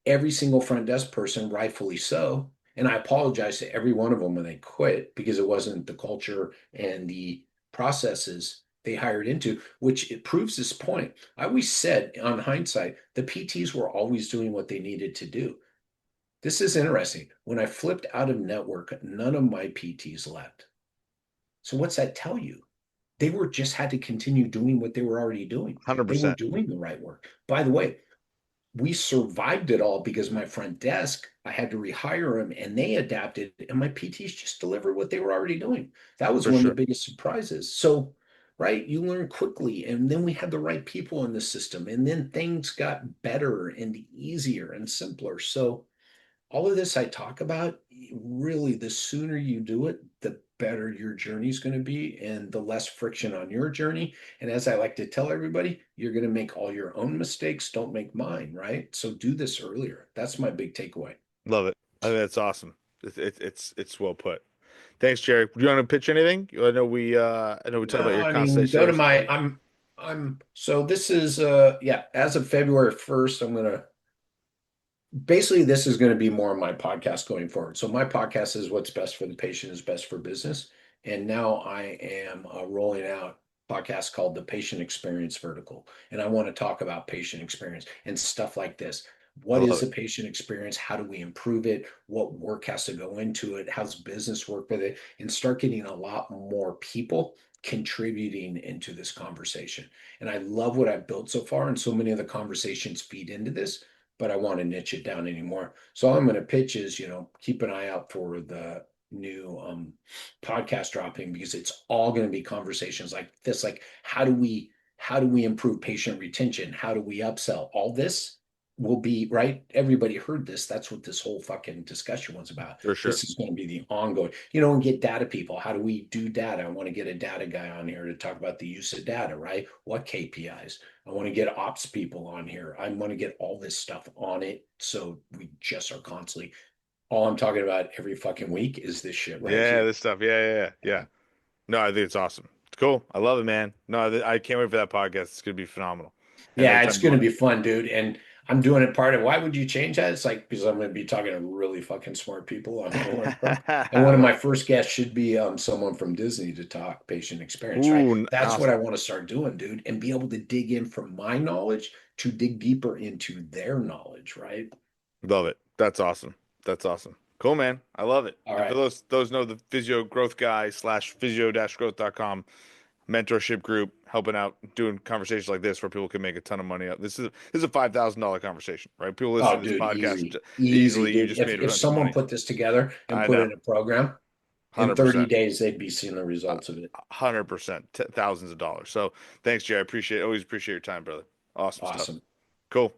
every single front desk person, rightfully so. And I apologize to every one of them when they quit because it wasn't the culture and the processes they hired into, which it proves this point. I always said, on hindsight, the PTs were always doing what they needed to do. This is interesting. When I flipped out of network, none of my PTs left. So what's that tell you? They were just had to continue doing what they were already doing. 100%. They were doing the right work. By the way, we survived it all because my front desk, I had to rehire them and they adapted, and my PTs just delivered what they were already doing. That was one of the biggest surprises. So, right, you learn quickly, and then we had the right people in the system, and then things got better and easier and simpler. So, all of this I talk about, really, the sooner you do it, the better your journey is going to be and the less friction on your journey. And as I like to tell everybody, you're going to make all your own mistakes. Don't make mine, right? So do this earlier. That's my big takeaway. Love it. I think that's awesome. It's well put. Thanks, Jerry. Do you want to pitch anything? I know we talked about your constant. Go to my so this is as of February 1st, I'm gonna basically, this is going to be more of my podcast going forward. So my podcast is what's best for the patient is best for business. And now I am rolling out a podcast called the Patient Experience Vertical. And I want to talk about patient experience and stuff like this. What is the patient experience? How do we improve it? What work has to go into it? How's business work with it? And start getting a lot more people contributing into this conversation. And I love what I've built so far. And so many of the conversations feed into this, but I want to niche it down anymore. So all I'm going to pitch is, keep an eye out for the new podcast dropping, because it's all going to be conversations like this. Like, how do we improve patient retention? How do we upsell? All this will be, right? Everybody heard this. That's what this whole fucking discussion was about. For sure. This is going to be the ongoing, and get data people. How do we do data? I want to get a data guy on here to talk about the use of data, right? What KPIs? I want to get ops people on here. I want to get all this stuff on it. So we just are constantly, all I'm talking about every fucking week is this shit, right? Yeah, this stuff. Yeah. No, I think it's awesome. It's cool. I love it, man. No, I can't wait for that podcast. It's going to be phenomenal. Yeah, it's going to be fun, dude. And I'm doing it part of, why would you change that? It's like, because I'm going to be talking to really fucking smart people. And one of my first guests should be someone from Disney to talk patient experience, right? That's awesome. What I want to start doing, dude, and be able to dig in from my knowledge to dig deeper into their knowledge, right? Love it. That's awesome. Cool, man. I love it. All right. For those know, the Physio Growth Guy /physio-growth.com mentorship group, helping out, doing conversations like this where people can make a ton of money. This is a $5,000 conversation, right? People listen to this podcast easily. You just if someone put this together and put it in a program, 100%. In 30 days they'd be seeing the results of it. 100%, thousands of dollars. So thanks, Jerry. Always appreciate your time, brother. Awesome stuff. Cool.